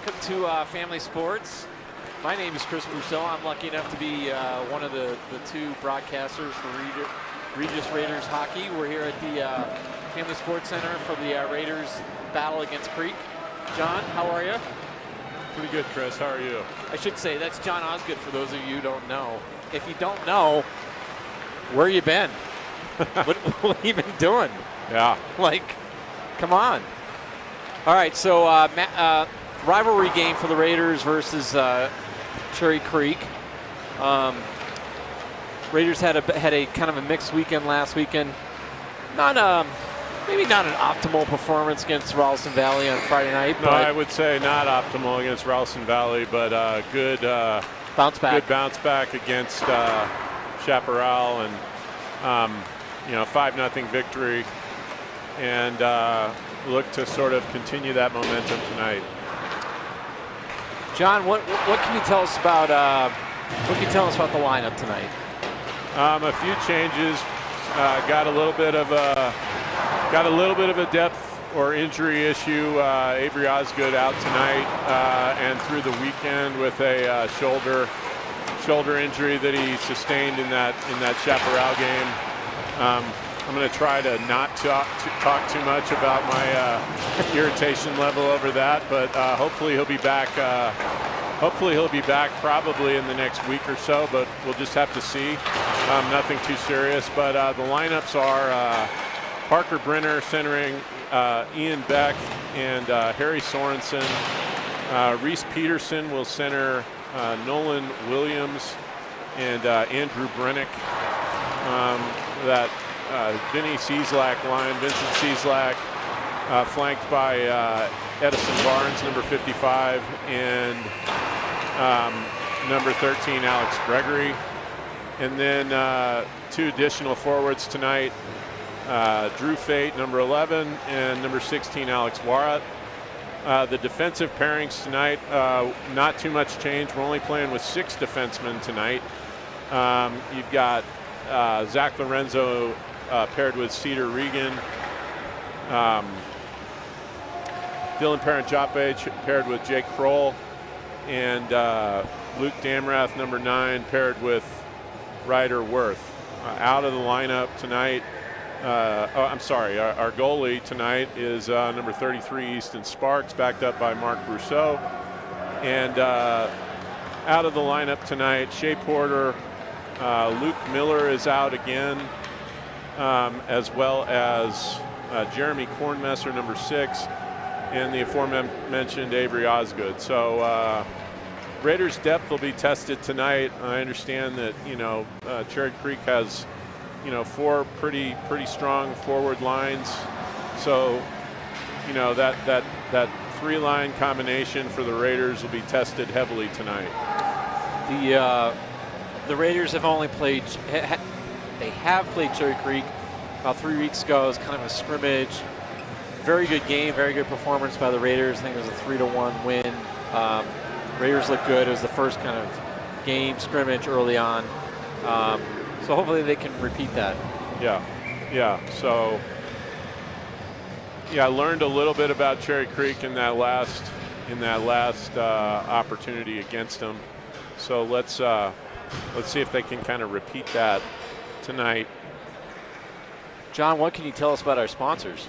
welcome to Family Sports. My name is Chris Brousseau. I'm lucky enough to be one of the two broadcasters for Regis Raiders hockey. We're here at the Family Sports Center for the Raiders battle against Creek. John, how are you? Pretty good, Chris. How are you? I should say that's John Osgood for those of you who don't know. If you don't know, where you been? what you been doing? Yeah. Like, come on. All right, so rivalry game for the Raiders versus Cherry Creek. Raiders had a kind of a mixed weekend last weekend. Maybe not an optimal performance against Ralston Valley on Friday night. No, I would say not optimal against Ralston Valley, but good bounce back. Good bounce back against Chaparral, and 5-0 victory, and look to sort of continue that momentum tonight. John, what can you tell us about the lineup tonight? A few changes. Got a little bit of a depth or injury issue. Avery Osgood out tonight and through the weekend with a shoulder injury that he sustained in that Chaparral game. I'm going to try to not talk too much about my irritation level over that, but hopefully he'll be back. Hopefully he'll be back probably in the next week or so, but we'll just have to see. Nothing too serious, but the lineups are Parker Brenner centering Ian Beck and Harry Sorensen. Reese Peterson will center Nolan Williams and Andrew Brennick. Vinny Cieslak line, Vincent Cieslak, flanked by Edison Barnes, number 55, and number 13, Alex Gregory. And then two additional forwards tonight, Drew Fate, number 11, and number 16, Alex Warat. The defensive pairings tonight, not too much change. We're only playing with 6 defensemen tonight. You've got Zach Lorenzo paired with Cedar Regan. Dylan Parent-Joppe paired with Jake Kroll. And Luke Damrath, number 9, paired with Ryder Worth. Out of the lineup tonight, our goalie tonight is number 33, Easton Sparks, backed up by Mark Brousseau. And out of the lineup tonight, Shea Porter, Luke Miller is out again, as well as Jeremy Kornmesser, number 6, and the aforementioned Avery Osgood. So Raiders' depth will be tested tonight. I understand that Cherry Creek has 4 pretty strong forward lines. So that 3-line combination for the Raiders will be tested heavily tonight. The Raiders have only played. They have played Cherry Creek about 3 weeks ago. It was kind of a scrimmage. Very good game, very good performance by the Raiders. I think it was a 3-1 win. Raiders look good. It was the first kind of game scrimmage early on. So hopefully they can repeat that. Yeah. So I learned a little bit about Cherry Creek in that last opportunity against them. So let's see if they can kind of repeat that tonight. John, what can you tell us about our sponsors?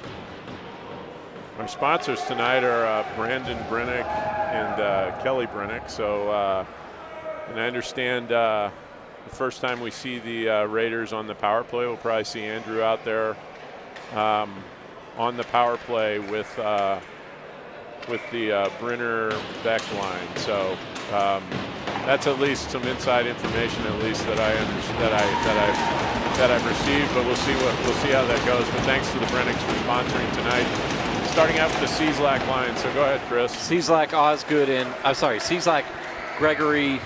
Our sponsors tonight are Brandon Brennick and Kelly Brennick. So, and I understand the first time we see the Raiders on the power play, we'll probably see Andrew out there on the power play with the Brenner Beck line. So that's at least some inside information, at least that I've received. But we'll see how that goes. But thanks to the Brennicks for sponsoring tonight. Starting out with the Cieslak line. So go ahead, Chris. Cieslak, Osgood, Cieslak, Gregory,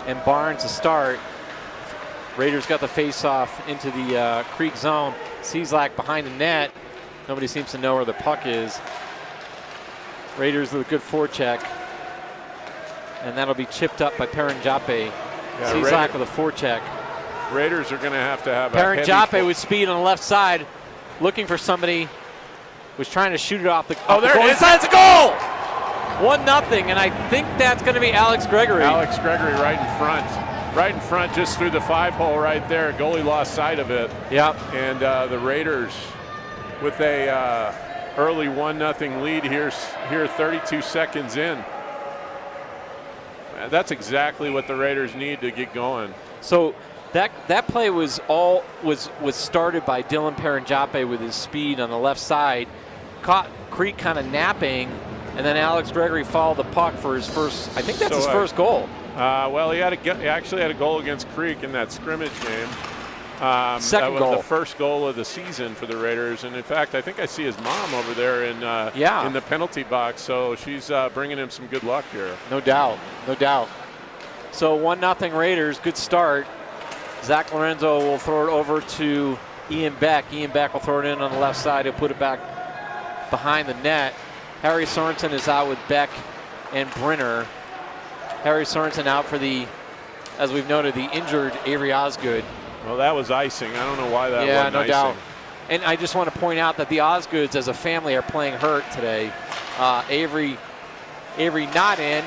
and Barnes to start. Raiders got the face-off into the Creek zone. Cieslak behind the net. Nobody seems to know where the puck is. Raiders with a good forecheck. And that'll be chipped up by Parent-Joppe. Cieslak with a forecheck. Raiders are going to have Parent-Joppe with speed on the left side, looking for somebody. Was trying to shoot it off the. Oh, there it is. That's a goal! 1-0, and I think that's going to be Alex Gregory. Alex Gregory right in front. Right in front, just through the 5-hole right there. Goalie lost sight of it. Yep. And the Raiders with a early 1-0 lead here 32 seconds in. That's exactly what the Raiders need to get going. So that play was started by Dylan Paranjape with his speed on the left side. Caught Creek kind of napping, and then Alex Gregory followed the puck for his first, I think that's his first goal. Well, he actually had a goal against Creek in that scrimmage game. Second that was goal. the first goal of the season for the Raiders, and in fact, I think I see his mom over there in the penalty box. So she's bringing him some good luck here. No doubt, no doubt. So 1-0 Raiders, good start. Zach Lorenzo will throw it over to Ian Beck. Ian Beck will throw it in on the left side. He'll put it back behind the net. Harry Sorensen is out with Beck and Brenner. Harry Sorensen out for as we've noted, the injured Avery Osgood. Well, that was icing. I don't know why that wasn't no icing. doubt. And I just want to point out that the Osgoods as a family are playing hurt today. Avery not in.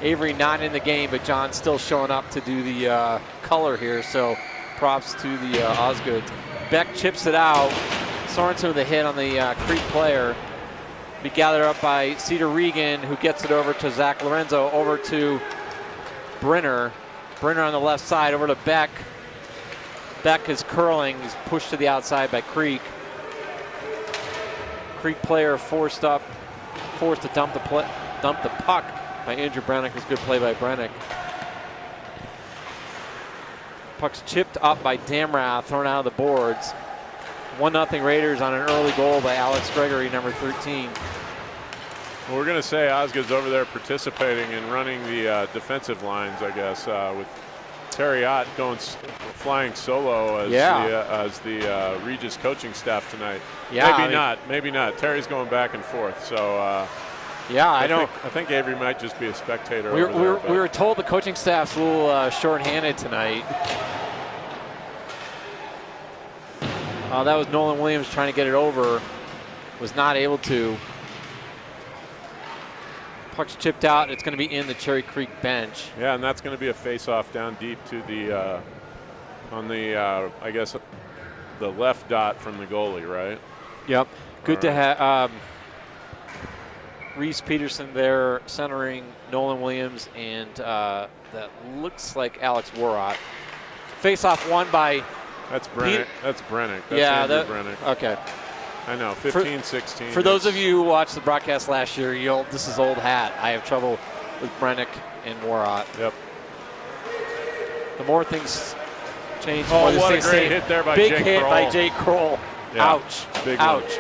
Avery not in the game, but John's still showing up to do the color here, so props to the Osgoods. Beck chips it out. Sorensen with a hit on the Creek player. Be gathered up by Cedar Regan, who gets it over to Zach Lorenzo, over to Brenner. Brenner on the left side, over to Beck. Beck is curling. He's pushed to the outside by Creek. Creek player forced to dump the puck by Andrew Brennick. It was a good play by Brennick. Puck's chipped up by Damrath, thrown out of the boards. 1-0 Raiders on an early goal by Alex Gregory, number 13. Well, we're going to say Osgood's over there participating and running the defensive lines, I guess, with Terry Ott flying solo as the Regis coaching staff tonight. Yeah, maybe not. Terry's going back and forth, so I think Avery might just be a spectator. We were told the coaching staff's a little short-handed tonight. That was Nolan Williams trying to get it over. Was not able to. Puck's chipped out. It's going to be in the Cherry Creek bench. Yeah, and that's going to be a face-off down deep to the I guess the left dot from the goalie, right? Yep. Good to have Reese Peterson there centering Nolan Williams, and that looks like Alex Warrott. Face-off won by. That's Brennick. That's Brennick. That's Andrew Brennick. Okay. I know, 15-16. For those of you who watched the broadcast last year, this is old hat. I have trouble with Brennick and Warrott. Yep. The more things change, the more what a great hit there by Big Jake hit Kroll. by Jake Kroll. Yeah, ouch. Big ouch. One.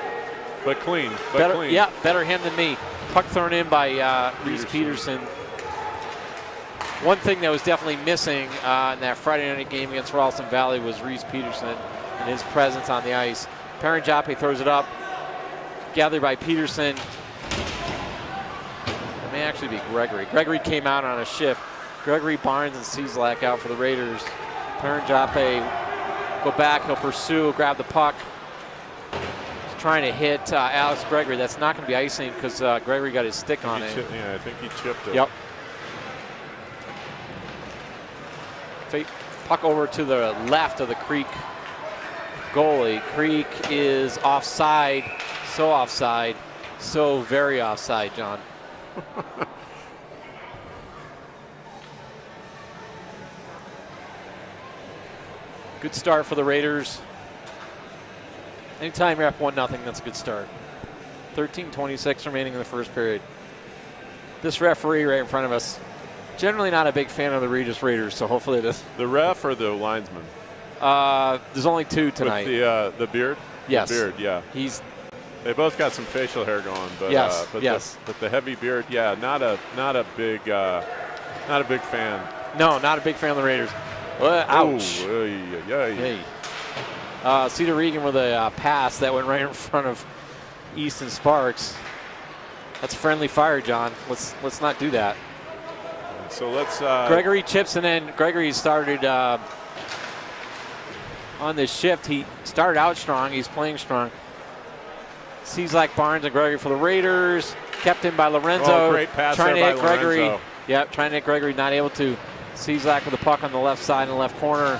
But clean. Clean. Yeah, better him than me. Puck thrown in by Reese Peterson. One thing that was definitely missing in that Friday night game against Ralston Valley was Reese Peterson and his presence on the ice. Paranjape throws it up, gathered by Peterson. It may actually be Gregory. Gregory came out on a shift. Gregory, Barnes, and Cieslak out for the Raiders. Paranjape go back, he'll pursue, grab the puck. He's trying to hit Alex Gregory. That's not going to be icing because Gregory got his stick on it. Yeah, I think he chipped it. Yep. Puck over to the left of the Creek goalie. Creek is offside, so very offside, John. Good start for the Raiders. Anytime you're up 1-0, that's a good start. 13:26 remaining in the first period. This referee right in front of us, generally not a big fan of the Regis Raiders, so hopefully it is. The ref or the linesman? There's only two tonight. With the beard? Yes. The beard, yeah. They both got some facial hair going, but yes. But the heavy beard, yeah, not a big fan. No, not a big fan of the Raiders. Ouch. Hey. Cedar Regan with a pass that went right in front of Easton Sparks. That's friendly fire, John. Let's not do that. So let's. Gregory chips, and then Gregory started on this shift. He started out strong. He's playing strong. Cieslak, Barnes, and Gregory for the Raiders. kept in by Lorenzo. Oh, great pass trying there to by hit Gregory. Lorenzo. Yep, trying to hit Gregory, not able to. Cieslak with the puck on the left side in the left corner.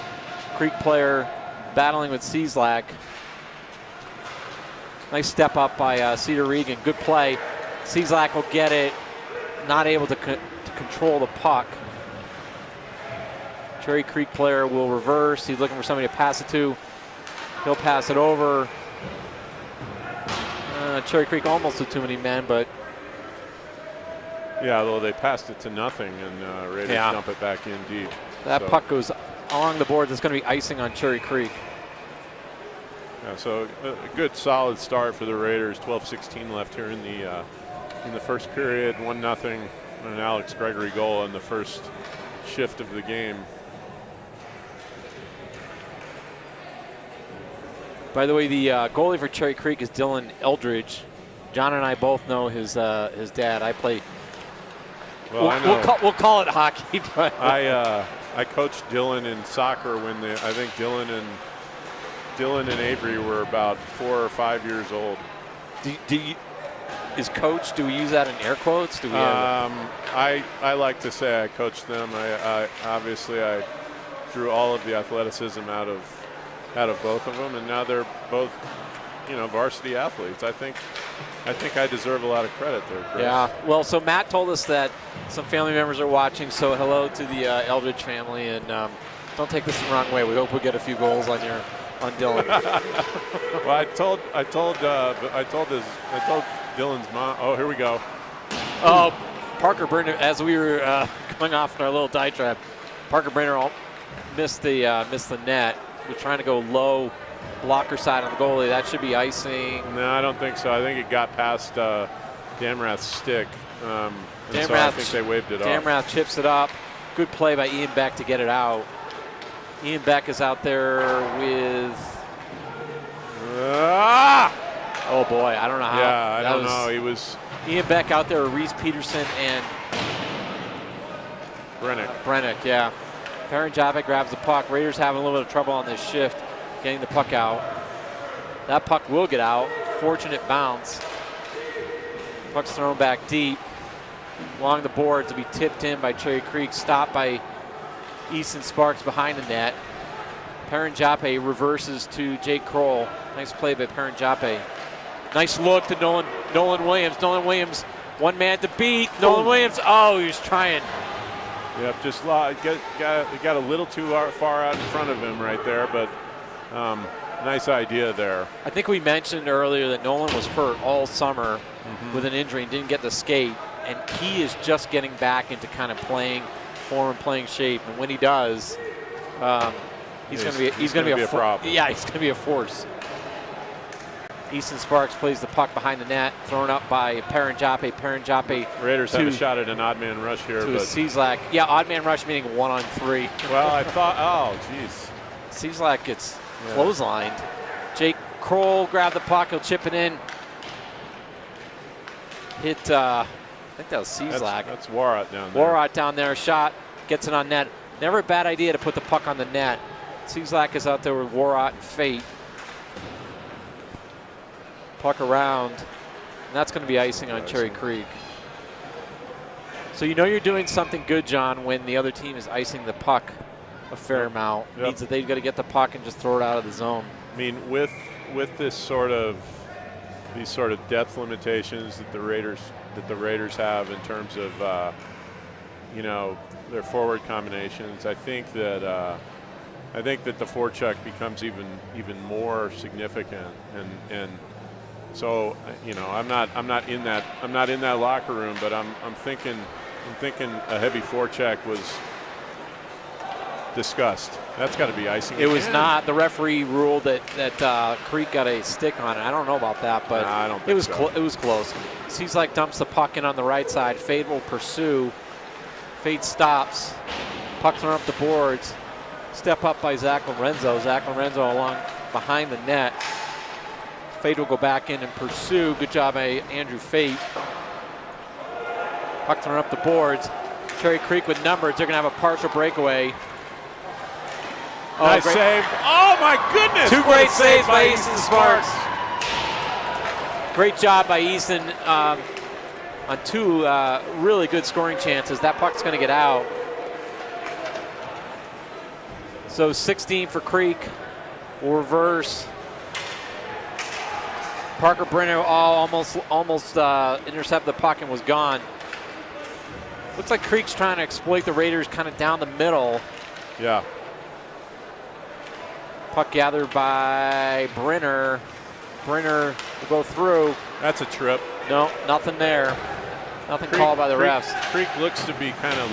Creek player battling with Cieslak. Nice step up by Cedar Regan. Good play. Cieslak will get it. Not able to control the puck. Cherry Creek player will reverse. He's looking for somebody to pass it to. He'll pass it over. Cherry Creek almost with too many men, but yeah, though they passed it to nothing, and Raiders dump it back in deep. That puck goes along the board. There's going to be icing on Cherry Creek. Yeah, so a good solid start for the Raiders. 12:16 left here in the first period. 1-0, an Alex Gregory goal in the first shift of the game. By the way, the goalie for Cherry Creek is Dylan Eldridge. John and I both know his dad. I play. Well, I know. We'll call it hockey. But I coached Dylan in soccer when I think Dylan and Avery were about 4 or 5 years old. Is coach? Do we use that in air quotes? Do we? I like to say I coached them. I obviously I drew all of the athleticism out of both of them, and now they're both, varsity athletes. I think I deserve a lot of credit there, Chris. Yeah. Well, so Matt told us that some family members are watching, so hello to the Eldridge family, and don't take this the wrong way. We hope we get a few goals on Dylan. Well, I told Dylan's mom. Oh, here we go. Oh, Parker Brenner, as we were coming off in our little diatribe, Parker Brenner missed the net. We're trying to go low blocker side on the goalie. That should be icing. No, I don't think so. I think it got past Damrath's stick. So I think they waved it off. Damrath chips it up. Good play by Ian Beck to get it out. Ian Beck is out there with. Oh boy, I don't know how. Yeah, I don't know. He was. Ian Beck out there with Reese Peterson and Brennick, yeah. Perrin Jabek grabs the puck. Raiders having a little bit of trouble on this shift, getting the puck out. That puck will get out. Fortunate bounce. Puck's thrown back deep. Along the boards to be tipped in by Cherry Creek. Stopped by Easton Sparks behind the net. Perrin Jabek reverses to Jake Kroll. Nice play by Perrin Jabek. Nice look to Nolan Williams. Nolan Williams, one man to beat. Nolan Williams, he was trying. Yep, just got a little too far out in front of him right there, but nice idea there. I think we mentioned earlier that Nolan was hurt all summer with an injury and didn't get to skate, and he is just getting back into kind of playing form and playing shape. And when he does, he's going to be a problem. Yeah, he's going to be a force. Easton Sparks plays the puck behind the net, thrown up by Perrin Jabek. Perrin Jabek. Raiders have a shot at an odd man rush here. To Cieslak. Yeah, odd man rush meaning 1-on-3. Well, I thought, oh, geez. Cieslak gets clotheslined. Jake Kroll grabbed the puck. He'll chip it in. Hit, I think that was Cieslak. That's Warrot down there. Warrot down there. Shot. Gets it on net. Never a bad idea to put the puck on the net. Cieslak is out there with Warrot and Fate. Puck around, and that's going to be icing on Cherry Creek. So you know you're doing something good, John, when the other team is icing the puck a fair amount. It means that they've got to get the puck and just throw it out of the zone. I mean, with these sort of depth limitations that the Raiders have in terms of their forward combinations, I think that the forecheck becomes even more significant and. So I'm not in that locker room, but I'm thinking a heavy forecheck was discussed. That's got to be icing. It was not. The referee ruled that Creek got a stick on it. I don't know about that, but I don't think it was so. It was close. Cieslak dumps the puck in on the right side. Fade will pursue. Fade stops. Puck thrown up the boards. Step up by Zach Lorenzo. Zach Lorenzo along behind the net. Fate will go back in and pursue. Good job by Andrew Fate. Puck thrown up the boards. Cherry Creek with numbers. They're going to have a partial breakaway. Nice save. Oh, my goodness. Two great saves by Easton Sparks. Great job by Easton. on two really good scoring chances. That puck's going to get out. So 16 for Creek. Will reverse. Parker Brenner almost intercepted the puck and was gone. Looks like Creek's trying to exploit the Raiders kind of down the middle. Yeah. Puck gathered by Brenner. Brenner will go through. That's a trip. No, nothing there. Nothing called by the refs. Creek looks to be kind of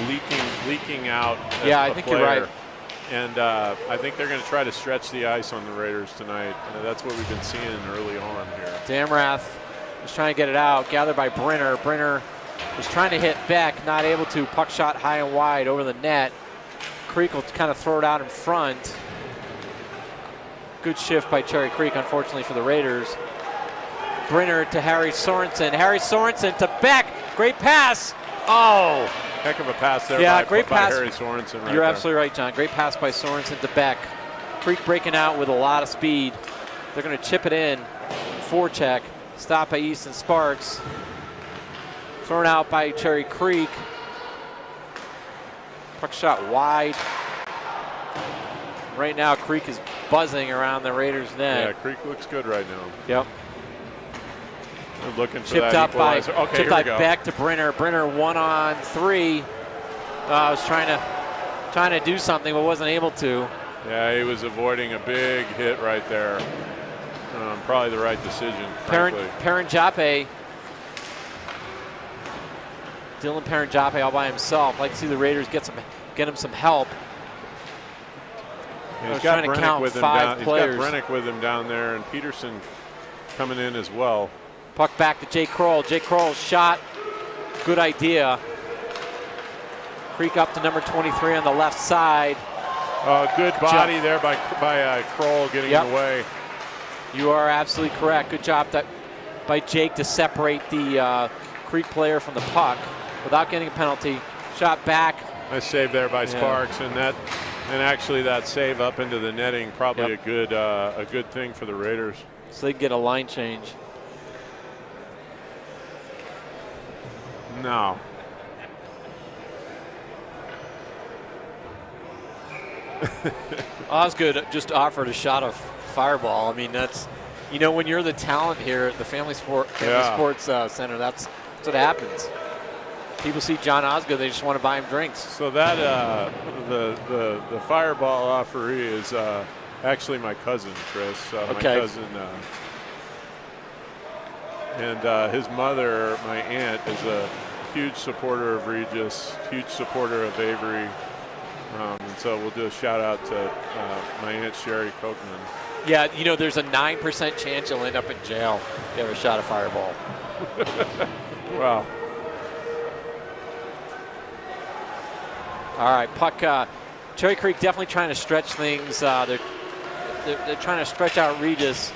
leaking out. Yeah, I think you're right. And I think they're going to try to stretch the ice on the Raiders tonight. That's what we've been seeing early on here. Damrath was trying to get it out. Gathered by Brenner. Brenner was trying to hit Beck, not able to. Puck shot high and wide over the net. Creek will kind of throw it out in front. Good shift by Cherry Creek, unfortunately for the Raiders. Brenner to Harry Sorensen. Harry Sorensen to Beck. Great pass. Oh. Heck of a pass there great pass. Harry Sorensen. You're absolutely right, John. Great pass by Sorensen to Beck. Creek breaking out with a lot of speed. They're going to chip it in. Forecheck. Stop by Easton Sparks. Thrown out by Cherry Creek. Puck shot wide. Right now, Creek is buzzing around the Raiders' net. Yeah, Creek looks good right now. Yep. They're looking for chipped that up by equalizer. Okay, chipped by Beck to Brenner. Brenner 1-on-3. I was trying to do something, but wasn't able to. Yeah, he was avoiding a big hit right there. Probably the right decision. Paranjape. Dylan Paranjape all by himself. I'd like to see the Raiders get him some help. Yeah, he's got Brennick with him down. He's got Brennick with him down there, and Peterson coming in as well. Puck back to Jay Kroll. Jay Kroll's shot. Good idea. Creek up to number 23 on the left side. Good body there by Kroll getting in the way. You are absolutely correct. Good job by Jake to separate the Creek player from the puck without getting a penalty. Shot back. Nice save there by Sparks, and actually that save up into the netting probably a good thing for the Raiders. So they can get a line change. No. Osgood just offered a shot of Fireball. I mean, that's, when you're the talent here at the Family Sports Center, that's what happens. People see John Osgood, they just want to buy him drinks. So that the Fireball offeree is actually my cousin, Chris. My cousin, and his mother, my aunt, is a huge supporter of Regis, huge supporter of Avery. And so we'll do a shout out to my Aunt Sherry Kochman. Yeah, there's a 9% chance you'll end up in jail if you have a shot of Fireball. Wow. All right, puck. Cherry Creek definitely trying to stretch things. They're trying to stretch out Regis.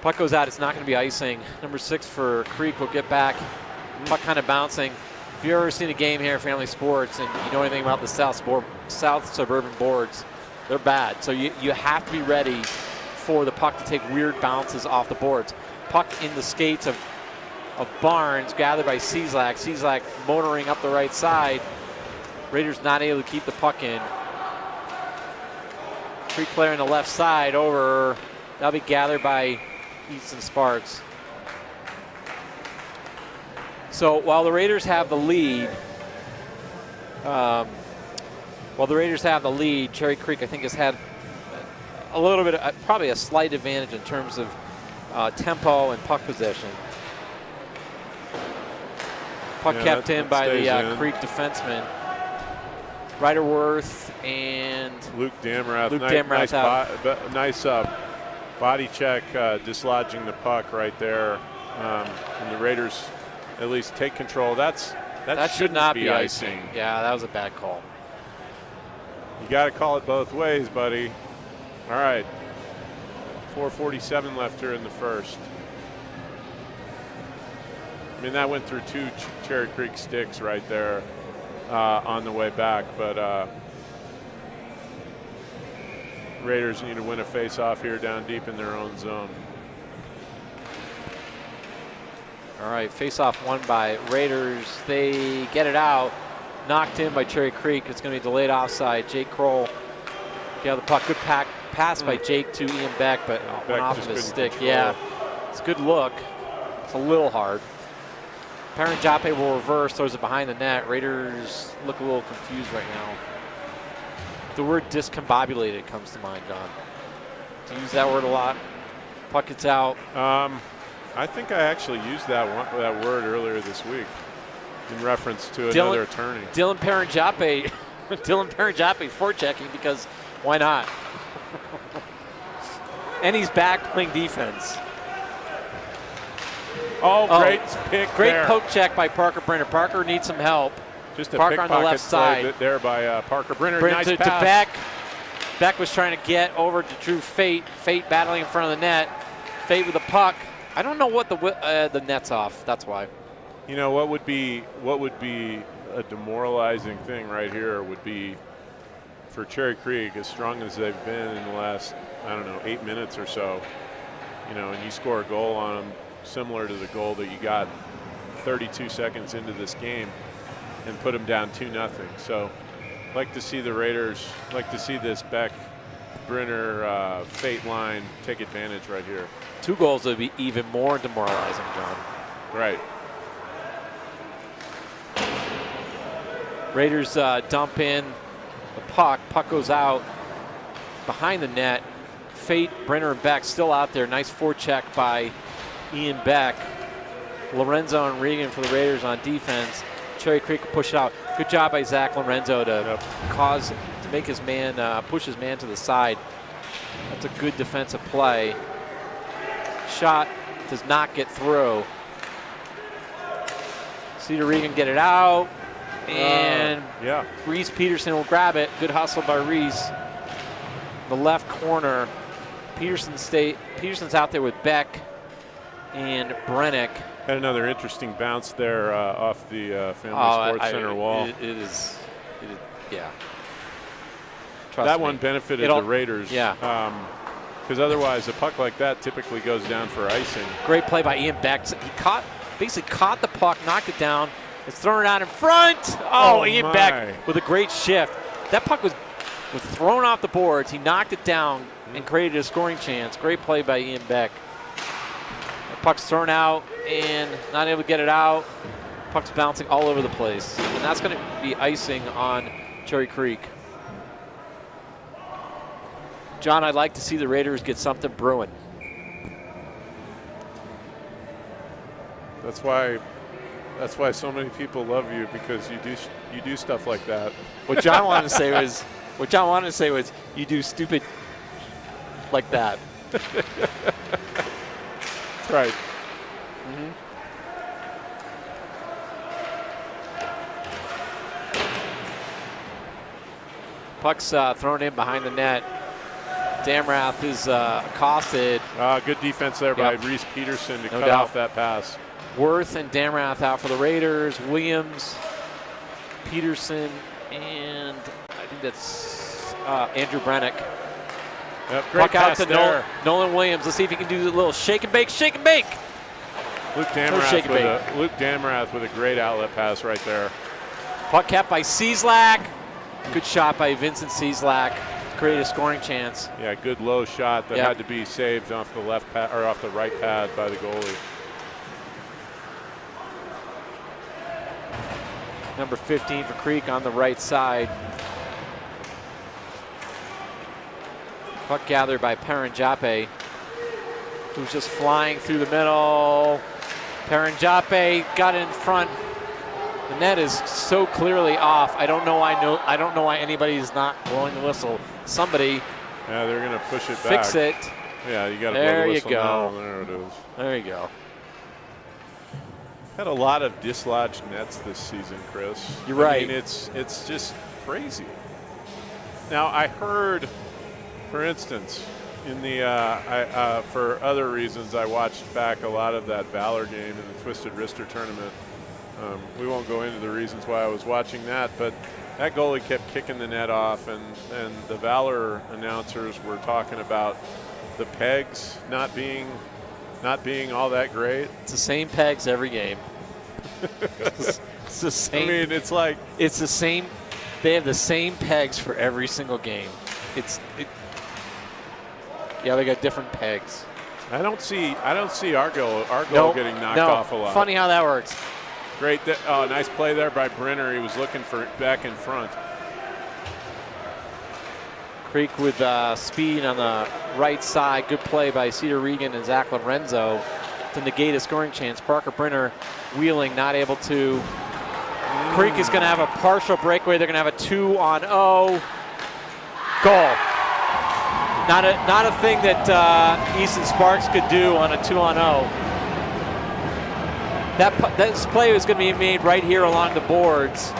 Puck goes out. It's not going to be icing. Number 6 for Creek will get back. Puck kind of bouncing. If you've ever seen a game here at Family Sports and you know anything about the South Suburban boards, they're bad. So you have to be ready for the puck to take weird bounces off the boards. Puck in the skates of Barnes, gathered by Cieslak. Cieslak motoring up the right side. Raiders not able to keep the puck in. Creek player on the left side over. That'll be gathered by Easton Sparks. So while the Raiders have the lead, Cherry Creek I think has had a little bit, probably a slight advantage in terms of tempo and puck possession. Puck kept in by the Creek defenseman. Ryderworth and Luke Damrath. Nice body check, dislodging the puck right there. And the Raiders at least take control. That should not be icing. Yeah, that was a bad call. You got to call it both ways, buddy. All right. 4:47 left here in the first. I mean, that went through 2 Cherry Creek sticks right there on the way back, but Raiders need to win a face-off here down deep in their own zone. All right, face-off won by Raiders. They get it out. Knocked in by Cherry Creek. It's going to be delayed offside. Jake Kroll got the puck. Good pass by Jake to Ian Beck, but went off of his stick. Yeah, it's a good look. It's a little hard. Perrin Jape will reverse, throws it behind the net. Raiders look a little confused right now. The word discombobulated comes to mind, John. Do you use that word a lot? Puck gets out. I think I actually used that word earlier this week in reference to another attorney. Dylan Perrin Jape forechecking because why not? And he's back playing defense. Oh, great pick Great there. poke check by Parker Brenner. Parker needs some help. Just a Parker on the left side. There by Parker Brenner. Brenner Nice to pass. Beck. Beck was trying to get over to Drew Fate. Fate battling in front of the net. Fate with the puck. I don't know what the net's off. That's why. You know what would be a demoralizing thing right here would be for Cherry Creek, as strong as they've been in the last, I don't know, 8 minutes or so. You know, and you score a goal on them similar to the goal that you got 32 seconds into this game and put them down 2-0. So like to see the Raiders, like to see this Beck Brenner Fate line take advantage right here. 2 goals would be even more demoralizing, John. Right. Raiders dump in the puck. Puck goes out behind the net. Fate, Brenner, and Beck still out there. Nice forecheck by Ian Beck. Lorenzo and Regan for the Raiders on defense. Cherry Creek will push it out. Good job by Zach Lorenzo to make his man push his man to the side. That's a good defensive play. Shot does not get through. Cedar Regan get it out, and Reese Peterson will grab it. Good hustle by Reese. The left corner. Peterson's out there with Beck and Brennick. Had another interesting bounce there off the Family Sports Center wall. Yeah. That one benefited the Raiders. Yeah. Because otherwise, a puck like that typically goes down for icing. Great play by Ian Beck. He basically caught the puck, knocked it down. It's thrown it out in front. Oh, Ian Beck with a great shift. That puck was thrown off the boards. He knocked it down and created a scoring chance. Great play by Ian Beck. The puck's thrown out and not able to get it out. Puck's bouncing all over the place. And that's going to be icing on Cherry Creek. John, I'd like to see the Raiders get something brewing. That's why so many people love you, because you do stuff like that. What John wanted to say was you do stupid like that. That's right. Mm-hmm. Puck's thrown in behind the net. Damrath is accosted. Good defense there by Reese Peterson to cut off that pass. Worth and Damrath out for the Raiders. Williams, Peterson, and I think that's Andrew Brennick. Yep, great pass there. Nolan Williams. Let's see if he can do a little shake and bake, shake and bake. Luke Damrath with a great outlet pass right there. Puck kept by Cieslak. Good shot by Vincent Cieslak. Create a scoring chance. Yeah, good low shot that had to be saved off the left pad or off the right pad by the goalie. Number 15 for Creek on the right side. Puck gathered by Perrin Jape, who's just flying through the middle. Perrin Jape got in front. The net is so clearly off. I don't know why anybody is not blowing the whistle. Somebody. Yeah, they're going to push it back. Fix it. Yeah, you got to blow the whistle now. There it is. There you go. Had a lot of dislodged nets this season, Chris. You're right. I mean, it's just crazy. Now, I heard, for instance, in the for other reasons, I watched back a lot of that Valor game in the Twisted Wrister tournament. We won't go into the reasons why I was watching that, but that goalie kept kicking the net off, and the Valor announcers were talking about the pegs not being not being all that great. It's the same pegs every game. It's the same. I mean, it's like it's the same. They have the same pegs for every single game. Yeah, they got different pegs. I don't see our goal getting knocked no. off a lot. Funny how that works. Great. Oh, nice play there by Brenner. He was looking for back in front. Creek with speed on the right side. Good play by Cedar Regan and Zach Lorenzo to negate a scoring chance. Parker Brenner wheeling, not able to. Creek is going to have a partial breakaway. They're going to have a 2-on-0 goal. Not a thing that Easton Sparks could do on a 2-on-0. This play was going to be made right here along the boards,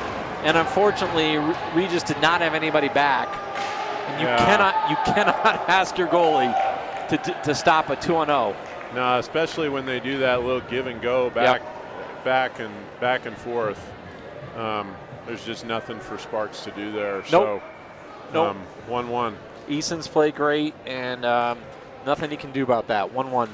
and unfortunately, Regis did not have anybody back. And you cannot ask your goalie to stop a 2-on-0. No, especially when they do that little give and go back and forth. There's just nothing for Sparks to do there. Nope. So, 1-1. Easton's played great, and nothing he can do about that. 1-1.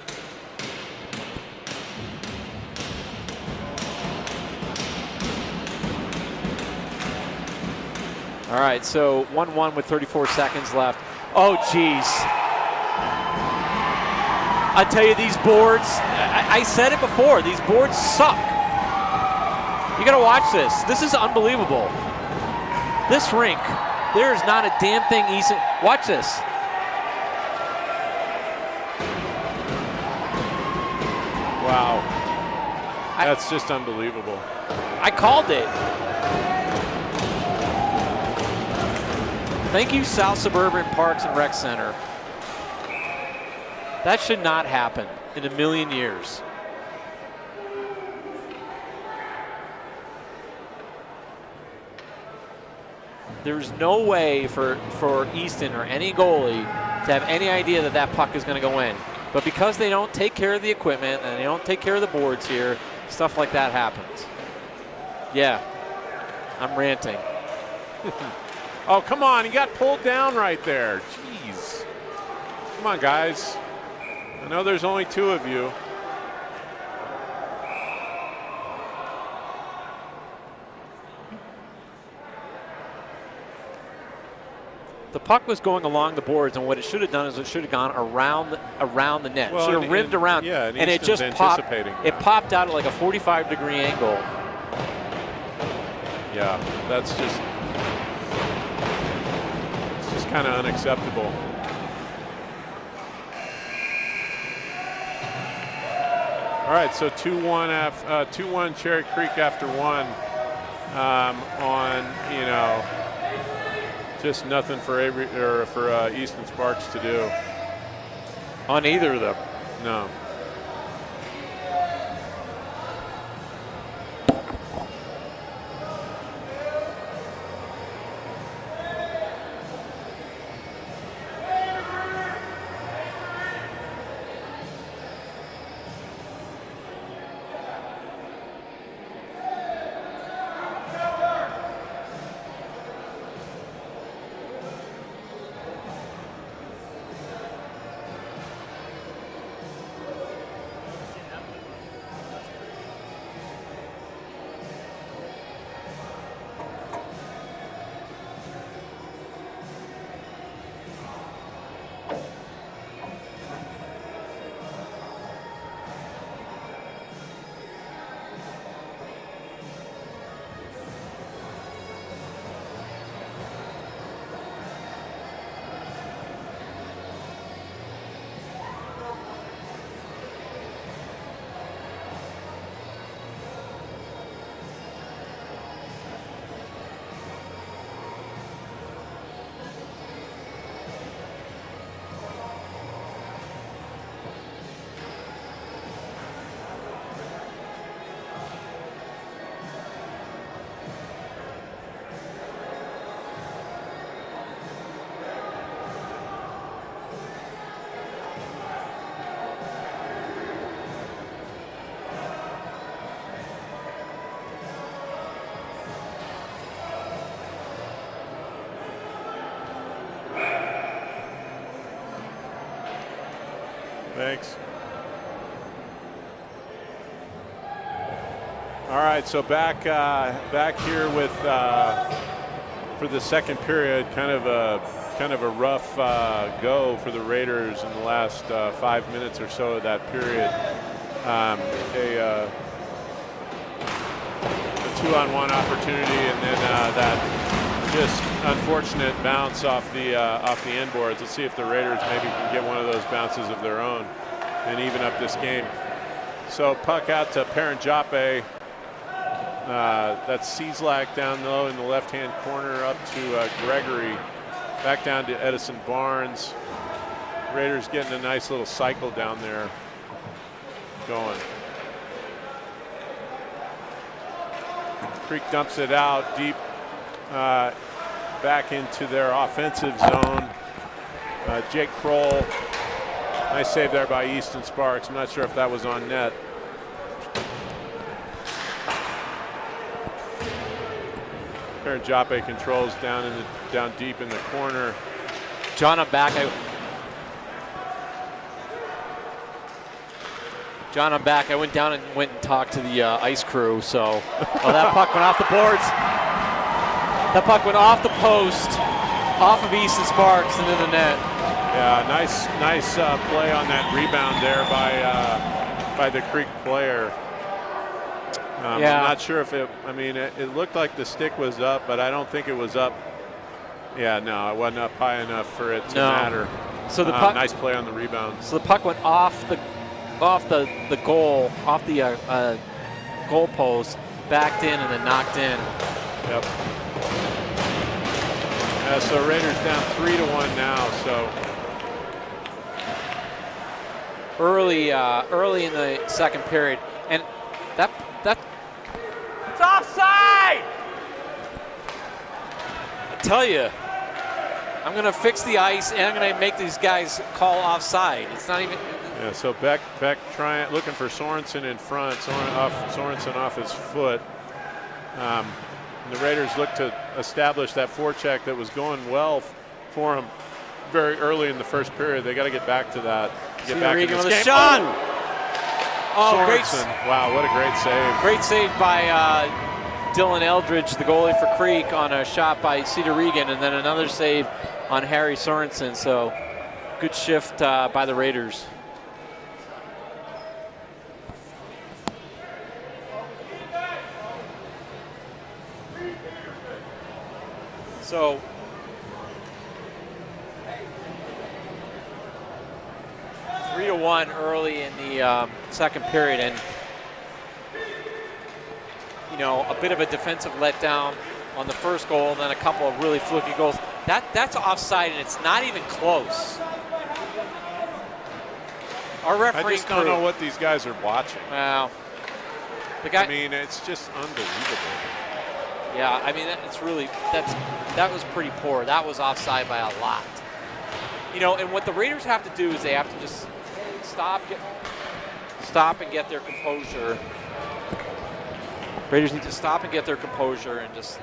All right, so 1-1 with 34 seconds left. Oh, geez. I tell you, these boards, I said it before, these boards suck. You got to watch this. This is unbelievable. This rink, there's not a damn thing easy. Watch this. Wow. That's just unbelievable. I called it. Thank you, South Suburban Parks and Rec Center. That should not happen in a million years. There's no way for Easton or any goalie to have any idea that that puck is going to go in. But because they don't take care of the equipment and they don't take care of the boards here, stuff like that happens. Yeah, I'm ranting. Oh, come on. He got pulled down right there. Jeez. Come on, guys. I know there's only two of you. The puck was going along the boards, and what it should have done is it should have gone around the net. Well, should have rimmed around, yeah, and it just popped. It popped out at like a 45-degree angle. Yeah, that's just kind of unacceptable. All right, so 2-1 Cherry Creek after one. Just nothing for Easton Sparks to do. On either of them. No. Thanks. All right, so back here with for the second period, kind of a rough go for the Raiders in the last 5 minutes or so of that period. A 2-on-1 opportunity, and then that just unfortunate bounce off the end boards. Let's see if the Raiders maybe can get one of those bounces of their own and even up this game. So puck out to Paranjape. That's Cieslak down low in the left-hand corner, up to Gregory. Back down to Edison Barnes. Raiders getting a nice little cycle down there going. Creek dumps it out deep back into their offensive zone. Jake Kroll. Nice save there by Easton Sparks. I'm not sure if that was on net. Jape controls down deep in the corner. John, I'm back. I went down and talked to the ice crew. So, that puck went off the boards. That puck went off the post, off of Easton Sparks, and in the net. Yeah, nice play on that rebound there by the Creek player. I'm not sure if it looked like the stick was up, but I don't think it was up. Yeah, no, it wasn't up high enough for it to matter. So the puck, nice play on the rebound. So the puck went off the goal, off the goal post, backed in, and then knocked in. Yep. So Raiders down 3-1 now. So early in the second period, and that. It's offside! I tell you, I'm going to fix the ice, and I'm going to make these guys call offside. It's not even. Yeah, so Beck looking for Sorensen in front. Sorensen off his foot. The Raiders look to establish that forecheck that was going well for them very early in the first period. They got to get back to that. Get back in this game. Shot. Oh, Sorensen. Wow, what a great save. Great save by Dylan Eldridge, the goalie for Creek, on a shot by Cedar Regan, and then another save on Harry Sorensen. So good shift by the Raiders. So 3-1 early in the second period, and a bit of a defensive letdown on the first goal, and then a couple of really fluky goals. That's offside, and it's not even close. Our referee. I just don't know what these guys are watching. Wow. The guy. I mean, it's just unbelievable. Yeah, I mean that was pretty poor. That was offside by a lot. And what the Raiders have to do is they have to just stop and get their composure. Raiders need to stop and get their composure and just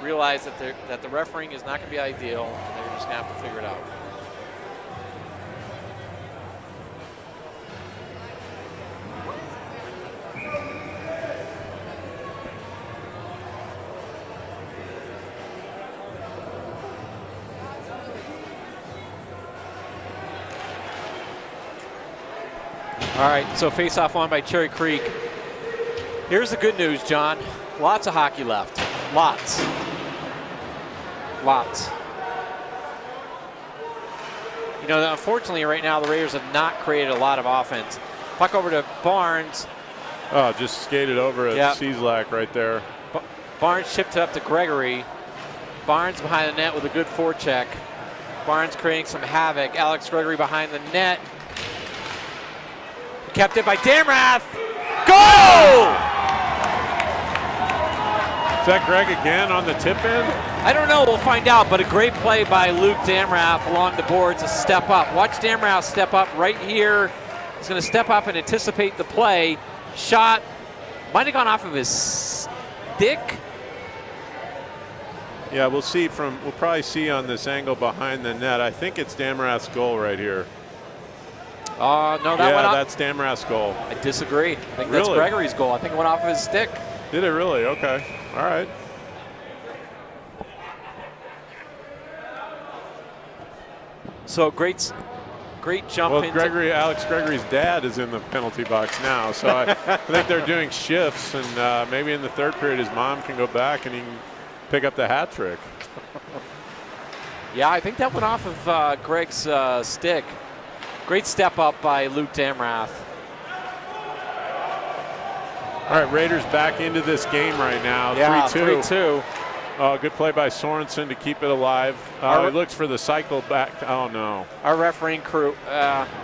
realize that the refereeing is not going to be ideal, and they're just going to have to figure it out. All right, so face-off on by Cherry Creek. Here's the good news, John. Lots of hockey left. Lots. Unfortunately, right now, the Raiders have not created a lot of offense. Puck over to Barnes. Oh, just skated over at Cieslak right there. Barnes chipped it up to Gregory. Barnes behind the net with a good forecheck. Barnes creating some havoc. Alex Gregory behind the net. Kept it by Damrath. Goal! Is that Greg again on the tip in? I don't know. We'll find out. But a great play by Luke Damrath along the boards to step up. Watch Damrath step up right here. He's going to step up and anticipate the play. Shot might have gone off of his stick. Yeah, we'll probably see on this angle behind the net. I think it's Damrath's goal right here. No, that went off. That's Damrath's goal. I disagree. I think that's Gregory's goal. I think it went off of his stick. Did it really? Okay. All right. So great jump Well, into Alex Gregory's dad is in the penalty box now, so I think they're doing shifts, and maybe in the third period his mom can go back and he can pick up the hat trick. Yeah, I think that went off of Greg's stick. Great step up by Luke Damrath. All right, Raiders back into this game right now. Yeah, 3-2. 3-2. Oh, good play by Sorensen to keep it alive. He looks for the cycle back. Oh, no. Our refereeing crew.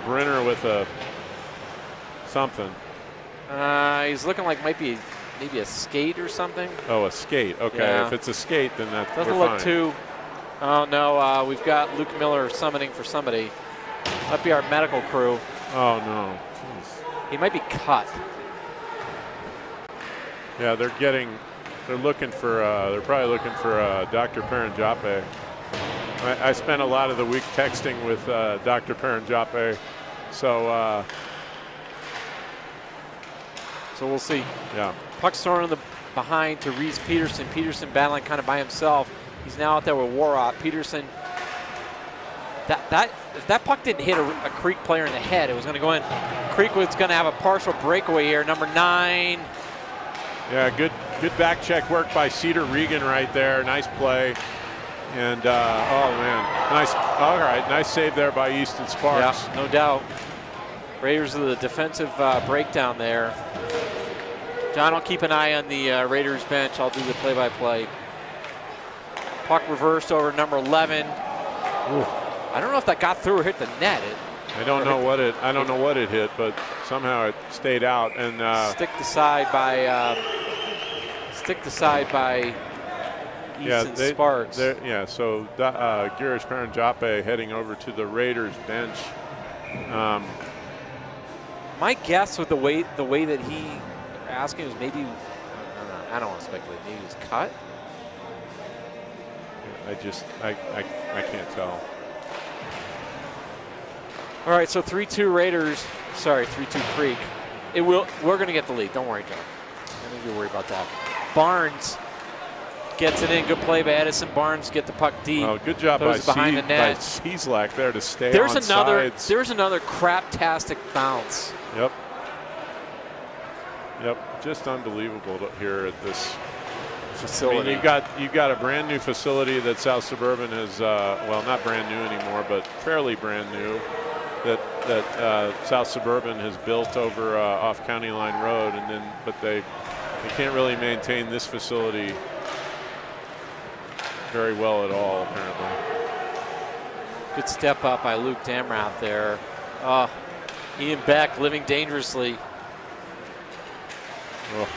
Brenner with something. He's looking like maybe a skate or something. Oh, a skate. Okay, Yeah. If it's a skate, then that's doesn't look fine. Too. Oh no, we've got Luke Miller summoning for somebody. Might be our medical crew. Oh no. Jeez. He might be cut. Yeah, they're looking for. They're probably looking for Dr. Paranjape. I spent a lot of the week texting with Dr. Paranjape, so. So we'll see. Yeah. Puck's thrown in the behind to Reese Peterson. Peterson battling kind of by himself. He's now out there with Warrock. Peterson. If that puck didn't hit a Creek player in the head, it was going to go in. Creek was going to have a partial breakaway here. Number 9. Yeah, good back check work by Cedar Regan right there. Nice play. And oh man, nice. All right, nice save there by Easton Sparks. Yeah, no doubt. Raiders with a defensive breakdown there. John, I'll keep an eye on the Raiders bench. I'll do the play-by-play. Puck reversed over number 11. Ooh. I don't know if that got through or hit the net. I don't know what it hit, but somehow it stayed out. And stick the side by Easton Sparks. Yeah. So Girish Paranjape heading over to the Raiders bench. My guess with the way that he asking was maybe, I don't want to speculate, maybe he was cut. I can't tell. All right, so 3-2 Raiders. Sorry, 3-2 Creek. We're going to get the lead. Don't worry, John. I don't need to worry about that. Barnes gets it in. Good play by Edison. Barnes get the puck deep. Oh, good job by Cieslak there to stay on sides. There's another crap-tastic bounce. Yep. Just unbelievable here at this facility. I mean, you've got a brand new facility that South Suburban has, well, not brand new anymore, but fairly brand new, that South Suburban has built over off County Line Road, but they can't really maintain this facility very well at all, apparently. Good step up by Luke Damrath there. Ian Beck living dangerously.